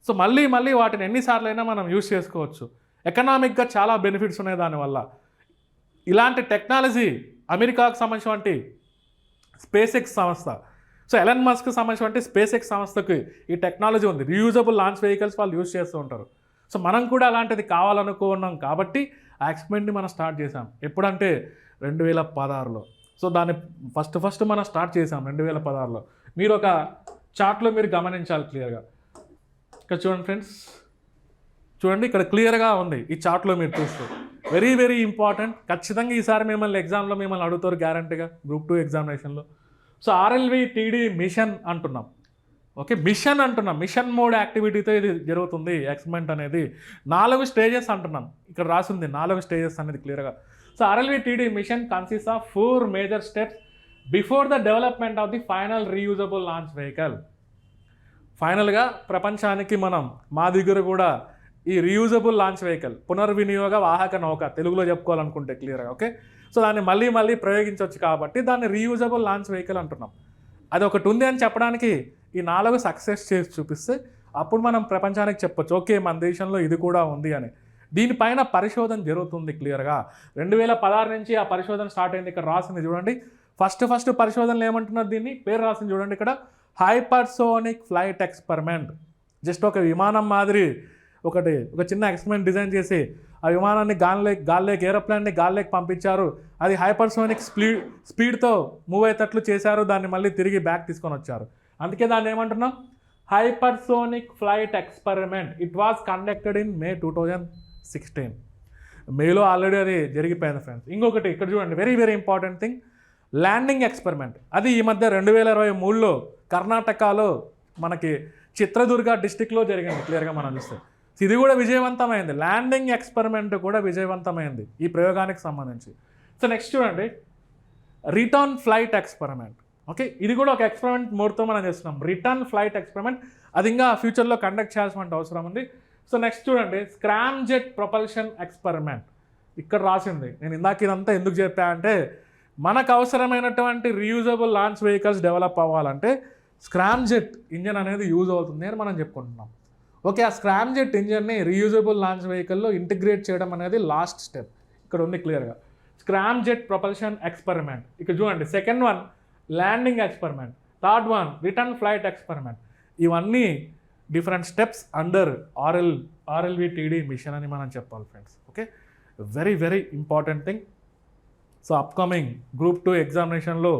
సో మళ్ళీ వాటిని ఎన్నిసార్లు అయినా మనం యూజ్ చేసుకోవచ్చు. ఎకనామిక్గా చాలా బెనిఫిట్స్ ఉన్నాయి దానివల్ల. ఇలాంటి టెక్నాలజీ అమెరికాకు సంబంధించినటువంటి స్పేస్ ఎక్స్ సంస్థ, సో ఎలన్ మస్క్కి సంబంధించినటువంటి స్పేస్ ఎక్స్ సంస్థకి ఈ టెక్నాలజీ ఉంది. రీయూజబుల్ లాంచ్ వెహికల్స్ వాళ్ళు యూజ్ చేస్తూ ఉంటారు. సో మనం కూడా అలాంటిది కావాలనుకున్నాం కాబట్టి ఆ ఎక్స్పెరిమెంట్ని మనం స్టార్ట్ చేసాం. ఎప్పుడంటే 2016లో. సో దాన్ని ఫస్ట్ మనం స్టార్ట్ చేసాం 2016లో. మీరు ఒక చార్ట్లో మీరు గమనించాలి క్లియర్గా. ఇక్కడ చూడండి ఫ్రెండ్స్, చూడండి ఇక్కడ క్లియర్గా ఉంది ఈ చార్ట్లో మీరు చూస్తూ. Very very important. ఖచ్చితంగా ఈసారి ఎగ్జామ్లో మిమ్మల్ని అడుగుతారు గ్యారంటీగా Group 2 ఎగ్జామినేషన్లో. సో RLVTD మిషన్ అంటున్నాం. ఓకే, మిషన్ అంటున్నాం, మిషన్ మోడ్ యాక్టివిటీతో ఇది జరుగుతుంది ఎక్స్పెరిమెంట్ అనేది. 4 స్టేజెస్ అంటున్నాం, ఇక్కడ రాసింది 4 స్టేజెస్ అనేది క్లియర్గా. So RLVTD mission consist of 4 major steps before the development of the final reusable launch vehicle. ఫైనల్గా ప్రపంచానికి మా దగ్గర కూడా ఈ రీయూజబుల్ లాంచ్ వెహికల్, పునర్వినియోగ వాహక నౌక తెలుగులో చెప్పుకోవాలనుకుంటే క్లియర్గా. ఓకే, సో దాన్ని మళ్ళీ ప్రయోగించవచ్చు కాబట్టి దాన్ని రీయూజబుల్ లాంచ్ వెహికల్ అంటున్నాం. అది ఒకటి ఉంది అని చెప్పడానికి ఈ 4 సక్సెస్ చేసి చూపిస్తే అప్పుడు మనం ప్రపంచానికి చెప్పొచ్చు ఓకే మన దేశంలో ఇది కూడా ఉంది అని. దీనిపైన పరిశోధన జరుగుతుంది క్లియర్గా. 2016 నుంచి ఆ పరిశోధన స్టార్ట్ అయింది. ఇక్కడ రాసింది చూడండి, ఫస్ట్ పరిశోధనలు ఏమంటున్నారు, దీన్ని పేరు రాసింది చూడండి ఇక్కడ, హైపర్సోనిక్ ఫ్లైట్ ఎక్స్పెరిమెంట్. జస్ట్ ఒక విమానం మాదిరి ఒక చిన్న ఎక్స్పెరిమెంట్ డిజైన్ చేసి ఆ విమానాన్ని గాల్లోకి ఏరోప్లేన్ని గాల్లోకి పంపించారు. అది హైపర్సోనిక్ స్పీడ్తో మూవ్ అయ్యేటట్లు చేశారు. దాన్ని మళ్ళీ తిరిగి బ్యాక్ తీసుకొని వచ్చారు. అందుకే దాన్ని ఏమంటున్నాం, hypersonic flight experiment. It was conducted in May 2016. మేలో ఆల్రెడీ అది జరిగిపోయింది ఫ్రెండ్స్. ఇంకొకటి ఇక్కడ చూడండి, very very important thing, landing experiment. అది ఈ మధ్య 2023లో కర్ణాటకలో మనకి చిత్రదుర్గ డిస్టిక్లో జరిగింది. క్లియర్గా మనం చూస్తే ఇది కూడా విజయవంతమైంది. ల్యాండింగ్ ఎక్స్పెరిమెంట్ కూడా విజయవంతమైంది ఈ ప్రయోగానికి సంబంధించి. సో నెక్స్ట్ చూడండి, రిటర్న్ ఫ్లైట్ ఎక్స్పెరిమెంట్. ఓకే, ఇది కూడా ఒక ఎక్స్పెరిమెంట్ మోడ్తో మనం చేస్తున్నాం. రిటర్న్ ఫ్లైట్ ఎక్స్పెరిమెంట్, అది ఇంకా ఫ్యూచర్లో కండక్ట్ చేయాల్సిన అవసరం ఉంది. సో నెక్స్ట్ చూడండి, స్క్రామ్ జెట్ ప్రొపల్షన్ ఎక్స్పెరిమెంట్. ఇక్కడ రాసింది. నేను ఇందాక ఇదంతా ఎందుకు చెప్పా అంటే, మనకు అవసరమైనటువంటి రీయూజబుల్ లాంచ్ వెహికల్స్ డెవలప్ అవ్వాలంటే స్క్రామ్ జెట్ ఇంజన్ అనేది యూజ్ అవుతుంది అని మనం చెప్పుకుంటున్నాం. ఓకే, ఆ స్క్రామ్ జెట్ ఇంజన్ని రీయూజబుల్ లాంచ్ వెహికల్లో ఇంటిగ్రేట్ చేయడం అనేది లాస్ట్ స్టెప్. ఇక్కడ ఉంది క్లియర్గా, స్క్రామ్ జెట్ ప్రొపల్షన్ ఎక్స్పెరిమెంట్. ఇక్కడ చూడండి, second one landing experiment, third one return flight experiment. ఇవన్నీ డిఫరెంట్ స్టెప్స్ అండర్ ఆర్ఎల్విటిడి మిషన్ అని మనం చెప్పాలి friends. Okay, very very important thing. So upcoming group 2 ఎగ్జామినేషన్లో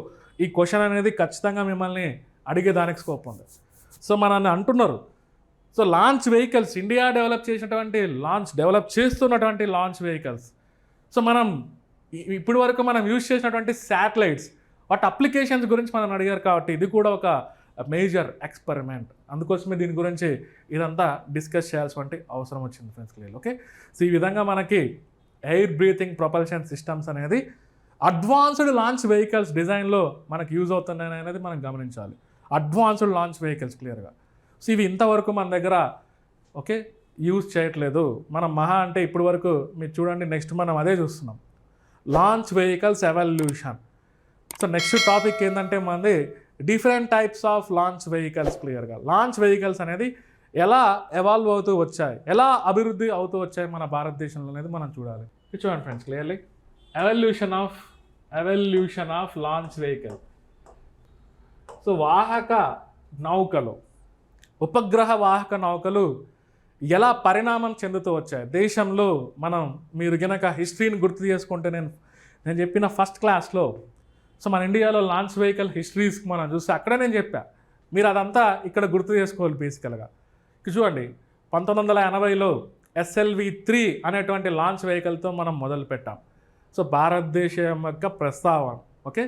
ఈ క్వశ్చన్ అనేది ఖచ్చితంగా మిమ్మల్ని అడిగే దానికి స్కోప్ ఉంది. సో మనల్ని అంటున్నారు, so launch vehicles, India develop చేస్తున్నటువంటి లాంచ్ వెహికల్స్, సో మనం ఇప్పటి వరకు మనం యూజ్ చేసినటువంటి శాటిలైట్స్, వాటి అప్లికేషన్స్ గురించి మనం అడిగారు. కాబట్టి ఇది కూడా ఒక మేజర్ ఎక్స్పెరిమెంట్. అందుకోసమే దీని గురించి ఇదంతా డిస్కస్ చేయాల్సిన అవసరం వచ్చింది ఫ్రెండ్స్. క్లియర్. ఓకే, సో ఈ విధంగా మనకి ఎయిర్ బ్రీతింగ్ ప్రొపల్షన్ సిస్టమ్స్ అనేది అడ్వాన్స్డ్ లాంచ్ వెహికల్స్ డిజైన్లో మనకు యూజ్ అవుతున్నాయి అనేది మనం గమనించాలి. అడ్వాన్స్డ్ లాంచ్ వెహికల్స్ క్లియర్గా. సో ఇవి ఇంతవరకు మన దగ్గర ఓకే యూజ్ చేయట్లేదు. మనం మహా అంటే ఇప్పటి వరకు మీరు చూడండి, నెక్స్ట్ మనం అదే చూస్తున్నాం, launch vehicles evolution. So next topic ఏంటంటే మనది different types of launch vehicles. క్లియర్గా లాంచ్ వెహికల్స్ అనేది ఎలా ఎవాల్వ్ అవుతూ వచ్చాయి, ఎలా అభివృద్ధి అవుతూ వచ్చాయి మన భారతదేశంలో అనేది మనం చూడాలి. చూడండి friends, clearly evolution of launch vehicle. So వాహక నౌకలు, ఉపగ్రహ వాహక నౌకలు ఎలా పరిణామం చెందుతూ వచ్చాయి దేశంలో. మీరు గనక హిస్టరీని గుర్తు చేసుకుంటే, నేను చెప్పిన ఫస్ట్ క్లాస్లో సో మన ఇండియాలో లాంచ్ వెహికల్ హిస్టరీస్కి మనం చూస్తే అక్కడే నేను చెప్పా, మీరు అదంతా ఇక్కడ గుర్తు చేసుకోవాలి బేసికల్గా. చూడండి, 1980లో SLV-3 అనేటువంటి లాంచ్ వెహికల్తో మనం మొదలుపెట్టాం. సో భారతదేశం యొక్క ప్రస్తావన. ఓకే,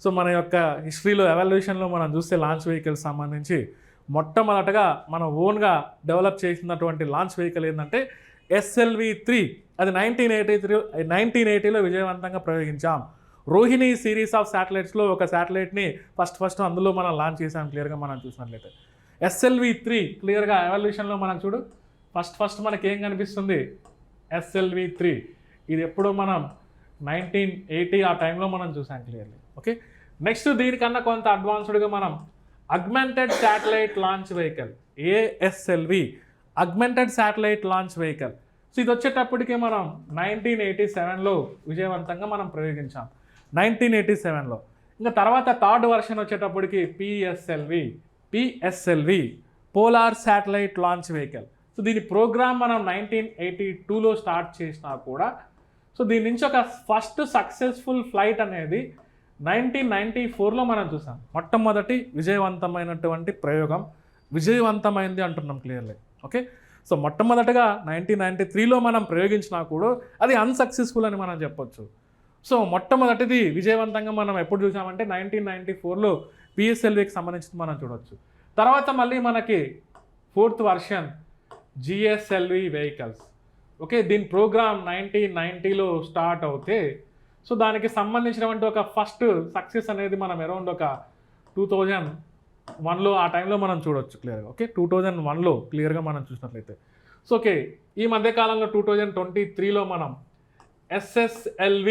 సో మన యొక్క హిస్టరీలో ఎవల్యూషన్లో మనం చూస్తే లాంచ్ వెహికల్స్ సంబంధించి మొట్టమొదటగా మనం ఓన్గా డెవలప్ చేసినటువంటి లాంచ్ వెహికల్ ఏంటంటే SLV-3. అది 1980లో విజయవంతంగా ప్రయోగించాం. రోహిణి సిరీస్ ఆఫ్ శాటిలైట్స్లో ఒక శాటిలైట్ని ఫస్ట్ అందులో మనం లాంచ్ చేసాం. క్లియర్గా మనం చూసినట్లయితే SLV-3 క్లియర్గా ఎవల్యూషన్లో మనం చూడు, ఫస్ట్ మనకి ఏం కనిపిస్తుంది, SLV-3. ఇది ఎప్పుడో మనం 1980 ఆ టైంలో మనం చూసాం క్లియర్లీ. ఓకే, నెక్స్ట్ దీనికన్నా కొంత అడ్వాన్స్డ్గా మనం augmented satellite launch vehicle, ASLV, augmented satellite launch vehicle. So ఇది వచ్చేటప్పటికి మనం 1987లో విజయవంతంగా మనం ప్రయోగించాం. 1987లో. ఇంకా తర్వాత థర్డ్ వర్షన్ వచ్చేటప్పటికి PSLV, polar satellite launch vehicle. So దీని ప్రోగ్రామ్ మనం 1982లో స్టార్ట్ చేసినా కూడా, సో దీని నుంచి ఒక ఫస్ట్ సక్సెస్ఫుల్ ఫ్లైట్ అనేది 1994లో మనం చూసాం. మొట్టమొదటి విజయవంతమైనటువంటి ప్రయోగం విజయవంతమైంది అంటున్నాం క్లియర్లీ. ఓకే, సో మొట్టమొదటగా 1993లో మనం ప్రయోగించినా కూడా అది అన్సక్సెస్ఫుల్ అని మనం చెప్పొచ్చు. సో మొట్టమొదటిది విజయవంతంగా మనం ఎప్పుడు చూసామంటే 1994లో PSLVకి సంబంధించి మనం చూడవచ్చు. తర్వాత మళ్ళీ మనకి 4th version GSLV vehicles. Okay, దీని ప్రోగ్రామ్ 1990లో స్టార్ట్ అవుతే, సో దానికి సంబంధించినటువంటి ఒక ఫస్ట్ సక్సెస్ అనేది మనం అరౌండ్ ఒక 2001లో ఆ టైంలో మనం చూడవచ్చు క్లియర్గా. ఓకే, 2001లో క్లియర్గా మనం చూసినట్లయితే. సో ఓకే, ఈ మధ్యకాలంలో 2023లో మనం SSLV,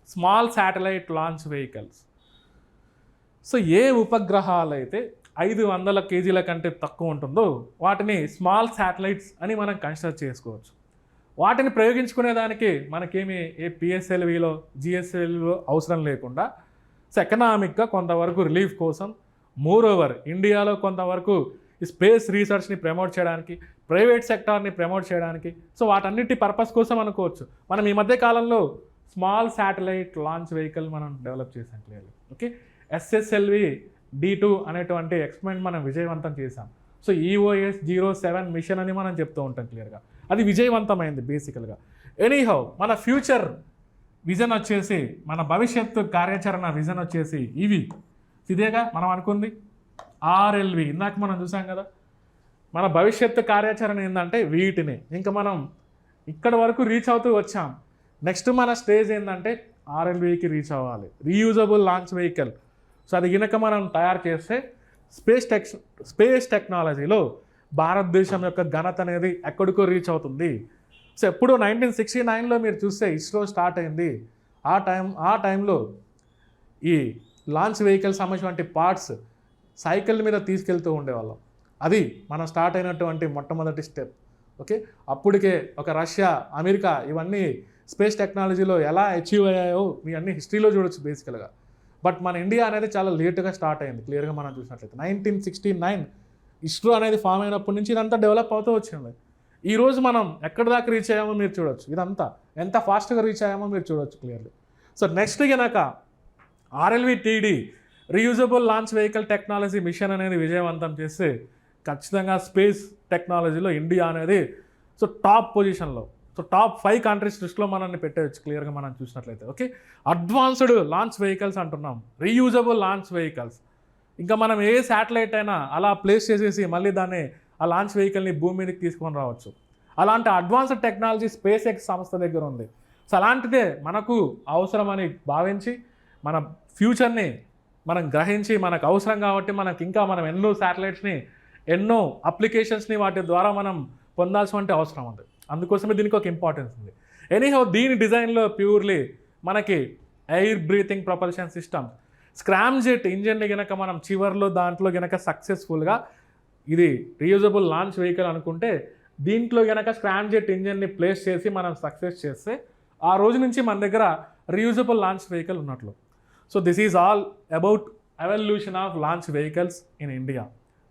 small satellite launch vehicles. So ఏ ఉపగ్రహాలు అయితే 500 kg కంటే తక్కువ ఉంటుందో వాటిని స్మాల్ శాటిలైట్స్ అని మనం కన్సిడర్ చేసుకోవచ్చు. వాటిని ప్రయోగించుకునేదానికి మనకేమి ఏ PSLVలో GSLVలో అవసరం లేకుండా, సో ఎకనామిక్గా కొంతవరకు రిలీఫ్ కోసం, మోరోవర్ ఇండియాలో కొంతవరకు ఈ స్పేస్ రీసెర్చ్ని ప్రమోట్ చేయడానికి, ప్రైవేట్ సెక్టార్ని ప్రమోట్ చేయడానికి, సో వాటన్నిటి పర్పస్ కోసం అనుకోవచ్చు. మనం ఈ మధ్య కాలంలో స్మాల్ శాటిలైట్ లాంచ్ వెహికల్ మనం డెవలప్ చేసాం క్లియర్లీ. ఓకే, SSLV-D2 అనేటువంటి ఎక్స్పెరిమెంట్ మనం విజయవంతం చేసాం. సో EOS-07 మిషన్ అని మనం చెప్తూ ఉంటాం క్లియర్గా. అది విజయవంతమైంది బేసికల్గా. ఎనీహౌ మన ఫ్యూచర్ విజన్ వచ్చేసి, మన భవిష్యత్తు కార్యాచరణ విజన్ వచ్చేసి ఇదేగా మనం అనుకుంది RLV. ఇందాక మనం చూసాం కదా, మన భవిష్యత్తు కార్యాచరణ ఏంటంటే వీటిని ఇంకా మనం ఇక్కడ వరకు రీచ్ అవుతూ వచ్చాం. నెక్స్ట్ మన స్టేజ్ ఏంటంటే RLVకి రీచ్ అవ్వాలి, రీయూజబుల్ లాంచ్ వెహికల్. సో అది కనుక మనం తయారు చేస్తే స్పేస్ టెక్నాలజీలో భారతదేశం యొక్క ఘనత అనేది ఎక్కడికో రీచ్ అవుతుంది. సో ఎప్పుడు 1969లో మీరు చూస్తే ఇస్రో స్టార్ట్ అయింది. ఆ టైంలో ఈ లాంచ్ వెహికల్ సంబంధించినటువంటి పార్ట్స్ సైకిల్ మీద తీసుకెళ్తూ ఉండేవాళ్ళం. అది మనం స్టార్ట్ అయినటువంటి మొట్టమొదటి స్టెప్. ఓకే, అప్పటికే ఒక రష్యా, అమెరికా ఇవన్నీ స్పేస్ టెక్నాలజీలో ఎలా అచీవ్ అయ్యాయో మీ అన్ని హిస్టరీలో చూడొచ్చు బేసికల్గా. బట్ మన ఇండియా అనేది చాలా లేటుగా స్టార్ట్ అయింది. క్లియర్గా మనం చూసినట్లయితే 1969 ఇస్రో అనేది ఫామ్ అయినప్పటి నుంచి ఇదంతా డెవలప్ అవుతూ వచ్చింది. ఈరోజు మనం ఎక్కడి దాకా రీచ్ అయ్యామో మీరు చూడొచ్చు. ఇదంతా ఎంత ఫాస్ట్గా రీచ్ అయ్యామో మీరు చూడొచ్చు క్లియర్లీ. సో నెక్స్ట్ కనుక RLV-TD reusable launch vehicle technology mission అనేది విజయవంతం చేస్తే ఖచ్చితంగా స్పేస్ టెక్నాలజీలో ఇండియా అనేది సో టాప్ పొజిషన్లో, సో టాప్ 5 కంట్రీస్ లిస్ట్లో మనల్ని పెట్టవచ్చు క్లియర్గా మనం చూసినట్లయితే. ఓకే, అడ్వాన్స్డ్ లాంచ్ వెహికల్స్ అంటున్నాం, రీయూజబుల్ లాంచ్ వెహికల్స్. ఇంకా మనం ఏ శాటిలైట్ అయినా అలా ప్లేస్ చేసేసి మళ్ళీ దాన్ని ఆ లాంచ్ వెహికల్ని భూమి మీదకి తీసుకొని రావచ్చు. అలాంటి అడ్వాన్స్డ్ టెక్నాలజీ SpaceX సంస్థ దగ్గర ఉంది. సో అలాంటిదే మనకు అవసరమని భావించి మన ఫ్యూచర్ని మనం గ్రహించి మనకు అవసరం కాబట్టి మనం ఎన్నో శాటిలైట్స్ని, ఎన్నో అప్లికేషన్స్ని వాటి ద్వారా మనం పొందాల్సిన అవసరం ఉంది. అందుకోసమే దీనికి ఒక ఇంపార్టెన్స్ ఉంది. ఎనీహౌ దీని డిజైన్లో ప్యూర్లీ మనకి air breathing propulsion system, scramjet ఇంజన్ని కనుక మనం చివర్లో దాంట్లో కనుక సక్సెస్ఫుల్గా ఇది రీయూజబుల్ లాంచ్ వెహికల్ అనుకుంటే దీంట్లో కనుక స్క్రామ్ జెట్ ఇంజన్ని ప్లేస్ చేసి మనం సక్సెస్ చేస్తే ఆ రోజు నుంచి మన దగ్గర రీయూజబుల్ లాంచ్ వెహికల్ ఉన్నట్లు. So this is all about evolution of launch vehicles in India.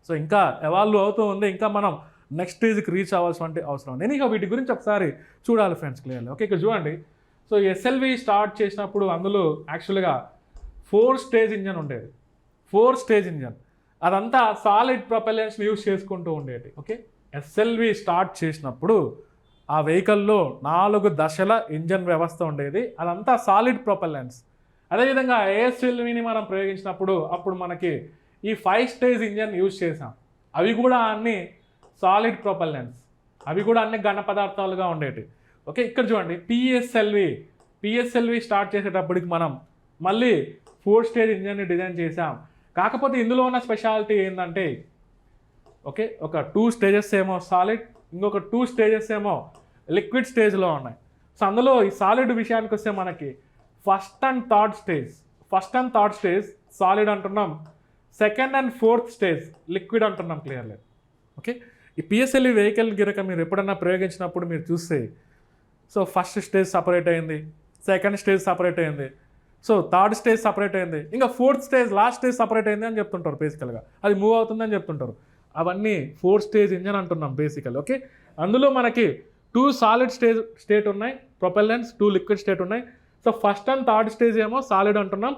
So ఇంకా ఎవాల్వ్ అవుతూ ఉంది, ఇంకా మనం నెక్స్ట్ స్టేజ్కి రీచ్ అవ్వాల్సిన అవసరం ఉంది. నేను వీటి గురించి ఒకసారి చూడాలి ఫ్రెండ్స్ క్లియర్లీ. ఓకే, ఇక్కడ చూడండి. సో SLV స్టార్ట్ చేసినప్పుడు అందులో యాక్చువల్గా 4 స్టేజ్ ఇంజన్ ఉండేది. 4 స్టేజ్ ఇంజన్, అదంతా సాలిడ్ ప్రొపెల్లెన్స్ని యూజ్ చేసుకుంటూ ఉండేది. ఓకే, SLV స్టార్ట్ చేసినప్పుడు ఆ వెహికల్లో 4 దశల ఇంజన్ వ్యవస్థ ఉండేది, అదంతా సాలిడ్ ప్రొపెల్లెన్స్. అదేవిధంగా ASLVని మనం ప్రయోగించినప్పుడు అప్పుడు మనకి ఈ 5 స్టేజ్ ఇంజన్ యూజ్ చేసాం. అవి కూడా అన్ని సాలిడ్ ప్రొపెల్లెన్స్, అవి కూడా అన్ని ఘన పదార్థాలుగా ఉండేవి. ఓకే, ఇక్కడ చూడండి పిఎస్ఎల్వి స్టార్ట్ చేసేటప్పటికి మనం మళ్ళీ 4 స్టేజ్ ఇంజన్ని డిజైన్ చేసాం. కాకపోతే ఇందులో ఉన్న స్పెషాలిటీ ఏంటంటే ఓకే, ఒక 2 స్టేజెస్ ఏమో సాలిడ్, ఇంకొక 2 స్టేజెస్ ఏమో లిక్విడ్ స్టేజ్లో ఉన్నాయి. సో అందులో ఈ సాలిడ్ విషయానికి వస్తే మనకి first and third stage solid అంటున్నాం, second and fourth stage liquid అంటున్నాం క్లియర్లీ. ఓకే, ఈ పిఎస్ఎల్వి వెహికల్ గిరక మీరు ఎప్పుడన్నా ప్రయోగించినప్పుడు మీరు చూస్తే సో ఫస్ట్ స్టేజ్ సపరేట్ అయింది, సెకండ్ స్టేజ్ సపరేట్ అయింది, సో థర్డ్ స్టేజ్ సపరేట్ అయింది, ఇంకా fourth stage last stage separate అయింది అని చెప్తుంటారు బేసికల్గా. అది మూవ్ అవుతుందని చెప్తుంటారు. అవన్నీ 4 స్టేజ్ ఇంజన్ అంటున్నాం బేసికల్. ఓకే, అందులో మనకి 2 సాలిడ్ స్టేట్ ఉన్నాయి ప్రొపెల్లెన్స్, 2 లిక్విడ్ స్టేట్ ఉన్నాయి. So first and third stage ఏమో సాలిడ్ అంటున్నాం,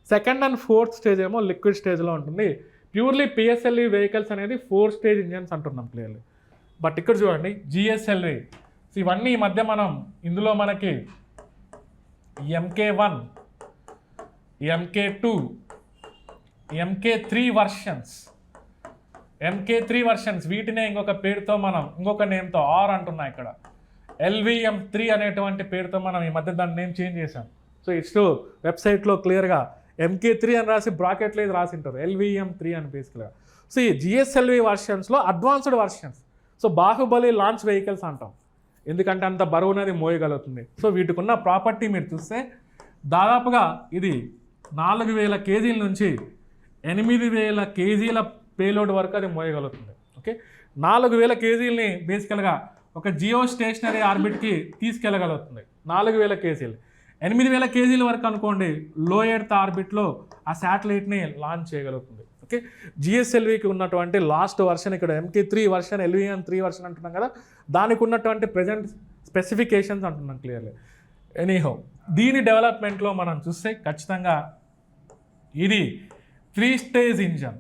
సెకండ్ అండ్ ఫోర్త్ స్టేజ్ ఏమో లిక్విడ్ స్టేజ్లో ఉంటుంది. ప్యూర్లీ పిఎస్ఎల్వి వెహికల్స్ అనేది 4 స్టేజ్ ఇంజన్స్ అంటున్నాం క్లియర్లీ. బట్ ఇక్కడ చూడండి GSLV, ఇవన్నీ ఈ మధ్య మనం ఇందులో మనకి MK1, MK2, MK3 వర్షన్స్, వీటినే ఇంకొక పేరుతో మనం ఇంకొక నేమ్తో ఆర్ అంటున్నాం ఇక్కడ. LVM3 అనేటువంటి పేరుతో మనం ఈ మధ్య దాని నేమ్ చేంజ్ చేసాం. సో ఇట్స్ వెబ్సైట్లో క్లియర్గా MK3 అని రాసి బ్రాకెట్లో ఇది రాసింటారు, LVM3 అని బేసిక్గా. సో ఈ GSLV వర్షన్స్లో advanced versions, so Baahubali launch vehicles అంటాం, ఎందుకంటే అంత బరువునది మోయగలుగుతుంది. సో వీటికి ఉన్న ప్రాపర్టీ మీరు చూస్తే దాదాపుగా ఇది 4000 కేజీల నుంచి 8000 కేజీల పేలోడ్ వరకు అది మోయగలుగుతుంది. ఓకే, 4000 కేజీలని బేసికల్గా ఒక జియో స్టేషనరీ ఆర్బిట్కి తీసుకెళ్ళగలుగుతుంది. 4000 కేజీలు, 8000 కేజీల వరకు అనుకోండి లో ఎర్త్ ఆర్బిట్లో ఆ శాటిలైట్ని లాంచ్ చేయగలుగుతుంది. ఓకే, GSLVకి ఉన్నటువంటి లాస్ట్ వర్షన్ ఇక్కడ MK3 వర్షన్, LVM3 వర్షన్ అంటున్నాం కదా, దానికి ఉన్నటువంటి ప్రజెంట్ స్పెసిఫికేషన్స్ అంటున్నాం క్లియర్లీ. ఎనీహౌ దీని డెవలప్మెంట్లో మనం చూస్తే ఖచ్చితంగా ఇది 3 stage engine.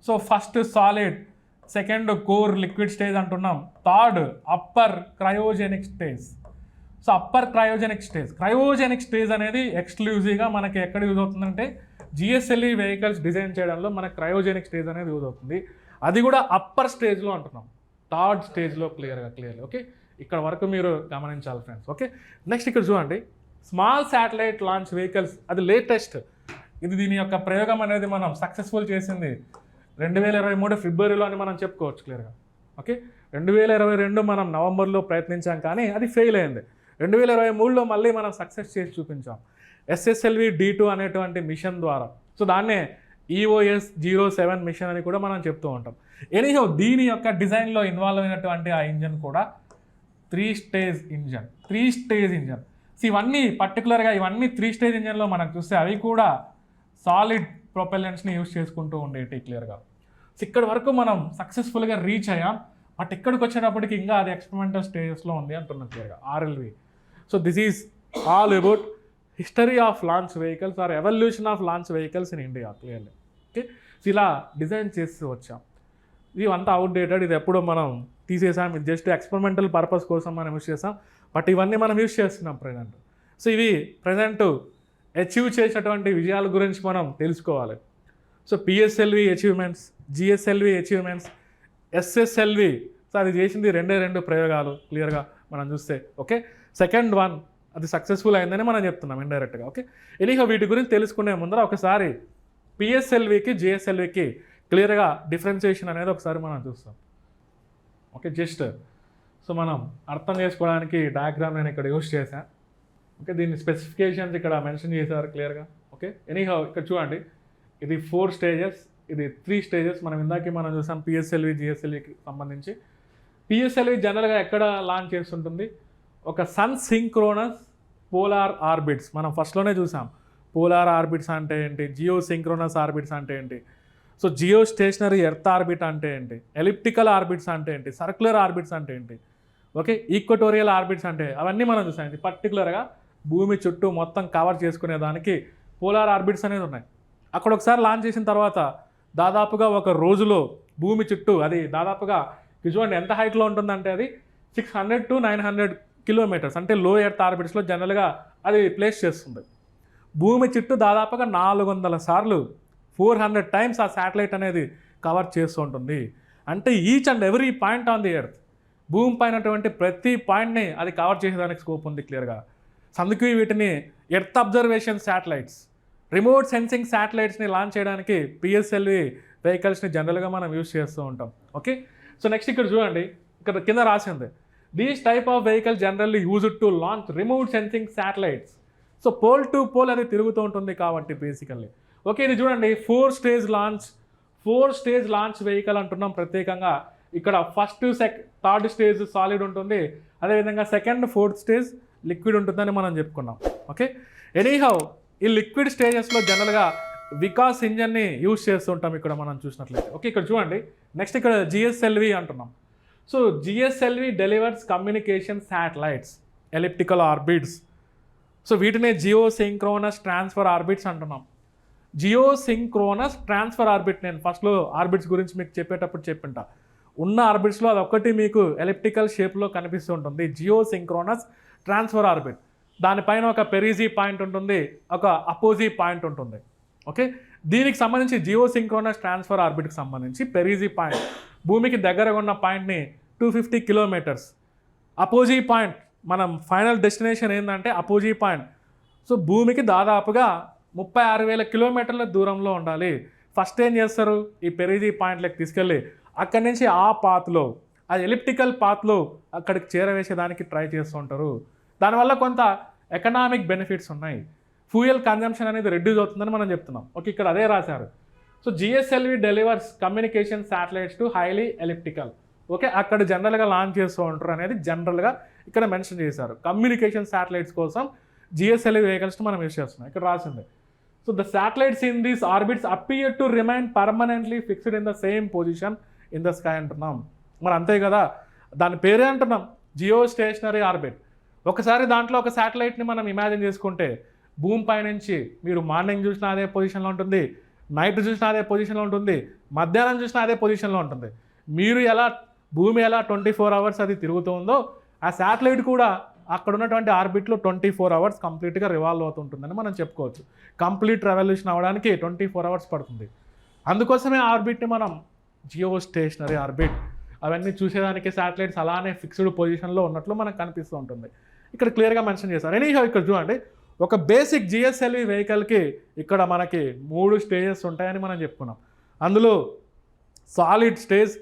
So first solid, second core liquid stage అంటున్నాం, third upper cryogenic stage. So upper cryogenic stage అనేది ఎక్స్క్లూజివ్గా మనకి ఎక్కడ యూజ్ అవుతుందంటే జిఎస్ఎల్ఈ వెహికల్స్ డిజైన్ చేయడంలో మనకి క్రయోజెనిక్ స్టేజ్ అనేది యూజ్ అవుతుంది. అది కూడా అప్పర్ స్టేజ్లో అంటున్నాం, థర్డ్ స్టేజ్లో క్లియర్లీ. ఓకే, ఇక్కడ వరకు మీరు గమనించాలి ఫ్రెండ్స్. ఓకే, నెక్స్ట్ ఇక్కడ చూడండి, స్మాల్ శాటిలైట్ లాంచ్ వెహికల్స్, అది లేటెస్ట్. ఇది దీని యొక్క ప్రయోగం అనేది మనం సక్సెస్ఫుల్ చేసింది 2023 ఫిబ్రవరిలో అని మనం చెప్పుకోవచ్చు క్లియర్గా. ఓకే, 2022 మనం నవంబర్లో ప్రయత్నించాం కానీ అది ఫెయిల్ అయింది. 2023లో మళ్ళీ మనం సక్సెస్ చేసి చూపించాం SSLV D2 అనేటువంటి మిషన్ ద్వారా. సో దాన్నే EOS 07 మిషన్ అని కూడా మనం చెప్తూ ఉంటాం. ఎనీహో దీని యొక్క డిజైన్లో ఇన్వాల్వ్ అయినటువంటి ఆ ఇంజన్ కూడా 3 స్టేజ్ ఇంజన్. సో ఇవన్నీ పర్టికులర్గా ఇవన్నీ 3 స్టేజ్ ఇంజన్లో మనకు చూస్తే అవి కూడా సాలిడ్ ప్రొపెల్లెంట్స్ని యూజ్ చేసుకుంటూ ఉండేటి క్లియర్గా. సో ఇక్కడ వరకు మనం సక్సెస్ఫుల్గా రీచ్ అయ్యాం. బట్ ఇక్కడికి వచ్చేటప్పటికి ఇంకా అది ఎక్స్పెరిమెంటల్ స్టేజెస్లో ఉంది అంటున్నాం క్లియర్గా RLV. So this is all about history of launch vehicles or evolution of launch vehicles in India clearly. Okay, so ఇలా డిజైన్ చేస్తూ వచ్చాం. ఇది అంతా అవుట్డేటెడ్, ఇది ఎప్పుడో మనం తీసేసాం. ఇది జస్ట్ ఎక్స్పెరిమెంటల్ పర్పస్ కోసం మనం యూజ్ చేసాం. బట్ ఇవన్నీ మనం యూజ్ చేస్తున్నాం ప్రజెంట్. సో ఇవి ప్రజెంట్ అచీవ్ చేసినటువంటి విజయాల గురించి మనం తెలుసుకోవాలి. So PSLV achievements, GSLV achievements, SSLV. So అది చేసింది 2 ప్రయోగాలు క్లియర్గా మనం చూస్తే. ఓకే, సెకండ్ వన్ అది సక్సెస్ఫుల్ అయిందని మనం చెప్తున్నాం ఇండైరెక్ట్గా. ఓకే, ఎనీహో వీటి గురించి తెలుసుకునే ముందర ఒకసారి PSLVకి GSLVకి క్లియర్గా డిఫరెన్సియేషన్ అనేది ఒకసారి మనం చూస్తాం. ఓకే, జస్ట్ సో మనం అర్థం చేసుకోవడానికి డయాగ్రామ్ నేను ఇక్కడ యూజ్ చేశాను. ఓకే, దీని స్పెసిఫికేషన్స్ ఇక్కడ మెన్షన్ చేశారు క్లియర్గా. ఓకే, ఎనీహౌ ఇక్కడ చూడండి, ఇది 4 స్టేజెస్, ఇది 3 స్టేజెస్. మనం చూసాం PSLV GSLVకి సంబంధించి. PSLV జనరల్గా ఎక్కడ లాంచ్ చేస్తుంటుంది, ఒక సన్ సింక్రోనస్ పోలార్ ఆర్బిట్స్. మనం ఫస్ట్లోనే చూసాం పోలార్ ఆర్బిట్స్ అంటే ఏంటి, జియో సింక్రోనస్ ఆర్బిట్స్ అంటే ఏంటి, so geostationary earth orbit అంటే ఏంటి, ఎలిప్టికల్ ఆర్బిట్స్ అంటే ఏంటి, సర్క్యులర్ ఆర్బిట్స్ అంటే ఏంటి, ఓకే, ఈక్వటోరియల్ ఆర్బిట్స్ అంటే అవన్నీ మనం చూసాం. ఇది పర్టికులర్గా భూమి చుట్టూ మొత్తం కవర్ చేసుకునే దానికి పోలార్ ఆర్బిట్స్ అనేది ఉన్నాయి. అక్కడ ఒకసారి లాంచ్ చేసిన తర్వాత దాదాపుగా ఒక రోజులో భూమి చుట్టూ అది దాదాపుగా చూడండి ఎంత హైట్లో ఉంటుందంటే అది 600 to 900 కిలోమీటర్స్, అంటే లో ఎర్త్ ఆర్బిట్స్లో జనరల్గా అది ప్లేస్ చేస్తుంది. భూమి చుట్టూ దాదాపుగా 400 సార్లు 400 టైమ్స్ ఆ శాటిలైట్ అనేది కవర్ చేస్తూ ఉంటుంది. అంటే each and every point on the earth, భూమి పైనటువంటి ప్రతి పాయింట్ని అది కవర్ చేసేదానికి స్కోప్ ఉంది క్లియర్గా. అందుకే వీటిని earth observation satellites, remote sensing శాటిలైట్స్ని లాంచ్ చేయడానికి PSLV వెహికల్స్ని జనరల్గా మనం యూజ్ చేస్తూ ఉంటాం. ఓకే, సో నెక్స్ట్ ఇక్కడ చూడండి, ఇక్కడ కింద రాసింది, these type of vehicle generally used to launch remote sensing satellites. So pole to pole అది తిరుగుతూ ఉంటుంది కాబట్టి బేసికల్లీ. ఓకే, ఇది చూడండి 4 స్టేజ్ లాంచ్ వెహికల్ అంటున్నాం ప్రత్యేకంగా. ఇక్కడ ఫస్ట్ థర్డ్ స్టేజ్ సాలిడ్ ఉంటుంది, అదేవిధంగా సెకండ్ 4th స్టేజ్ లిక్విడ్ ఉంటుందని మనం చెప్పుకున్నాం. ఓకే, ఎనీహౌ ఈ లిక్విడ్ స్టేజెస్లో జనరల్గా వికాస్ ఇంజన్ని యూజ్ చేస్తుంటాం ఇక్కడ మనం చూసినట్లయితే. ఓకే, ఇక్కడ చూడండి నెక్స్ట్ ఇక్కడ GSLV అంటున్నాం. So GSLV delivers communication satellites elliptical orbits. So వీటినే జియో సింక్రోనస్ ట్రాన్స్ఫర్ ఆర్బిట్స్ అంటున్నాం. జియో సింక్రోనస్ ట్రాన్స్ఫర్ ఆర్బిట్, నేను ఫస్ట్లో ఆర్బిట్స్ గురించి మీకు చెప్పేటప్పుడు చెప్పింటా, ఉన్న ఆర్బిట్స్లో అదొక్కటి మీకు ఎలిప్టికల్ షేప్లో కనిపిస్తూ ఉంటుంది, జియో సింక్రోనస్ ట్రాన్స్ఫర్ ఆర్బిట్. దానిపైన ఒక పెరిజీ పాయింట్ ఉంటుంది, ఒక అపోజీ పాయింట్ ఉంటుంది. ఓకే, దీనికి సంబంధించి జియో సింక్రోనస్ ట్రాన్స్ఫర్ ఆర్బిట్కి సంబంధించి పెరిజీ పాయింట్ భూమికి దగ్గరగా ఉన్న పాయింట్ని 250 కిలోమీటర్స్, అపోజీ పాయింట్ మనం ఫైనల్ డెస్టినేషన్ ఏంటంటే అపోజీ పాయింట్. సో భూమికి దాదాపుగా 36,000 కిలోమీటర్ల దూరంలో ఉండాలి. ఫస్ట్ ఏం చేస్తారు, ఈ పెరిజీ పాయింట్లకు తీసుకెళ్ళి అక్కడి నుంచి ఆ పాత్లో, ఆ ఎలిప్టికల్ పాత్లో అక్కడికి చేరవేసేదానికి ట్రై చేస్తూ ఉంటారు. దానివల్ల కొంత ఎకనామిక్ బెనిఫిట్స్ ఉన్నాయి, ఫ్యూయల్ కన్జంప్షన్ అనేది రెడ్యూస్ అవుతుందని మనం చెప్తున్నాం. ఓకే, ఇక్కడ అదే రాశారు. So GSLV delivers communication satellites to highly elliptical. Okay, అక్కడ జనరల్గా లాంచ్ చేస్తూ ఉంటారు అనేది జనరల్గా ఇక్కడ మెన్షన్ చేశారు. కమ్యూనికేషన్ శాటిలైట్స్ కోసం GSLV వెహికల్స్ని మనం యూజ్ చేస్తున్నాం, ఇక్కడ రాసింది. So the satellites in these orbits appear to remain permanently fixed in the same position in the sky అంటున్నాం. మరి అంతే కదా, దాని పేరే అంటున్నాం జియో స్టేషనరీ ఆర్బిట్. ఒకసారి దాంట్లో ఒక శాటిలైట్ని మనం ఇమాజిన్ చేసుకుంటే భూమి పై నుంచి మీరు మార్నింగ్ చూసినా అదే పొజిషన్లో ఉంటుంది, నైట్ చూసినా అదే పొజిషన్లో ఉంటుంది, మధ్యాహ్నం చూసినా అదే పొజిషన్లో ఉంటుంది. మీరు ఎలా భూమి ఎలా 24 అవర్స్ అది తిరుగుతుందో ఆ శాటిలైట్ కూడా అక్కడ ఉన్నటువంటి ఆర్బిట్లో 24 అవర్స్ కంప్లీట్గా రివాల్వ్ అవుతుంటుందని మనం చెప్పుకోవచ్చు. కంప్లీట్ రెవల్యూషన్ అవ్వడానికి 24 అవర్స్ పడుతుంది. అందుకోసమే ఆర్బిట్ని మనం జియో స్టేషనరీ ఆర్బిట్ అవన్నీ చూసేదానికి శాటిలైట్స్ అలానే ఫిక్స్డ్ పొజిషన్లో ఉన్నట్లు మనకు కనిపిస్తూ ఉంటుంది. ఇక్కడ క్లియర్గా మెన్షన్ చేశారు. ఎనీహౌ ఇక్కడ చూడండి, ఒక బేసిక్ జిఎస్ఎల్వి వెహికల్కి ఇక్కడ మనకి 3 స్టేజెస్ ఉంటాయని మనం చెప్పుకున్నాం. అందులో solid stage,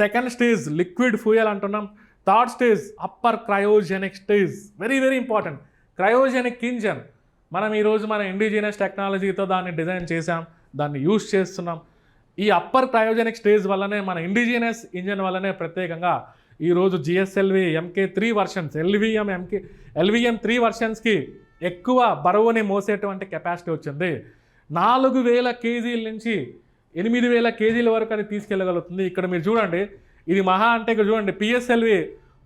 second stage liquid fuel అంటున్నాం, third stage upper cryogenic stage. Very very important. Cryogenic engine మనం ఈరోజు మన ఇండిజినస్ టెక్నాలజీతో దాన్ని డిజైన్ చేసాం, దాన్ని యూజ్ చేస్తున్నాం. ఈ అప్పర్ క్రయోజెనిక్ స్టేజ్ వల్లనే మన ఇండిజినస్ ఇంజన్ వల్లనే ప్రత్యేకంగా ఈరోజు జిఎస్ఎల్వి MK3 వర్షన్స్, LVM 3 వర్షన్స్కి ఎక్కువ బరువుని మోసేటువంటి కెపాసిటీ వచ్చింది. 4000 కేజీల నుంచి 8000 కేజీల వరకు అది తీసుకెళ్ళగలుగుతుంది. ఇక్కడ మీరు చూడండి, ఇది మహా అంటే ఇక్కడ చూడండి పిఎస్ఎల్వి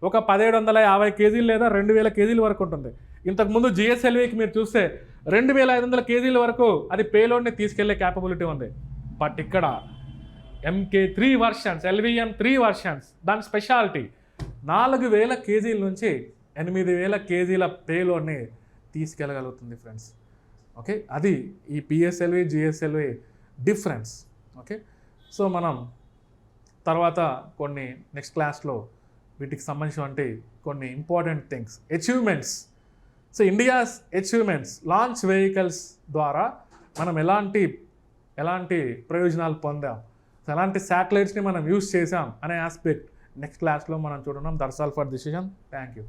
ఒక 1750 కేజీలు లేదా 2000 కేజీల వరకు ఉంటుంది. ఇంతకుముందు జిఎస్ఎల్వికి మీరు చూస్తే 2500 కేజీల వరకు అది పేలోడ్ని తీసుకెళ్లే క్యాపబిలిటీ ఉంది. బట్ ఇక్కడ MK3 వర్షన్స్, LVM 3 వర్షన్స్ దాని స్పెషాలిటీ 4000 కేజీల నుంచి 8000 కేజీల పేలోడ్ని తీసుకెళ్ళగలుగుతుంది ఫ్రెండ్స్. ఓకే, అది ఈ PSLV GSLV difference. Okay, so మనం తర్వాత కొన్ని నెక్స్ట్ క్లాస్లో వీటికి సంబంధించినటువంటి కొన్ని important things, achievements. So India's achievements, launch vehicles ద్వారా మనం ఎలాంటి ప్రయోజనాలు పొందాం, ఎలాంటి శాటిలైట్స్ని మనం యూజ్ చేసాం అనే ఆస్పెక్ట్ నెక్స్ట్ క్లాస్లో మనం చూడడం. That's all for this session. Thank you.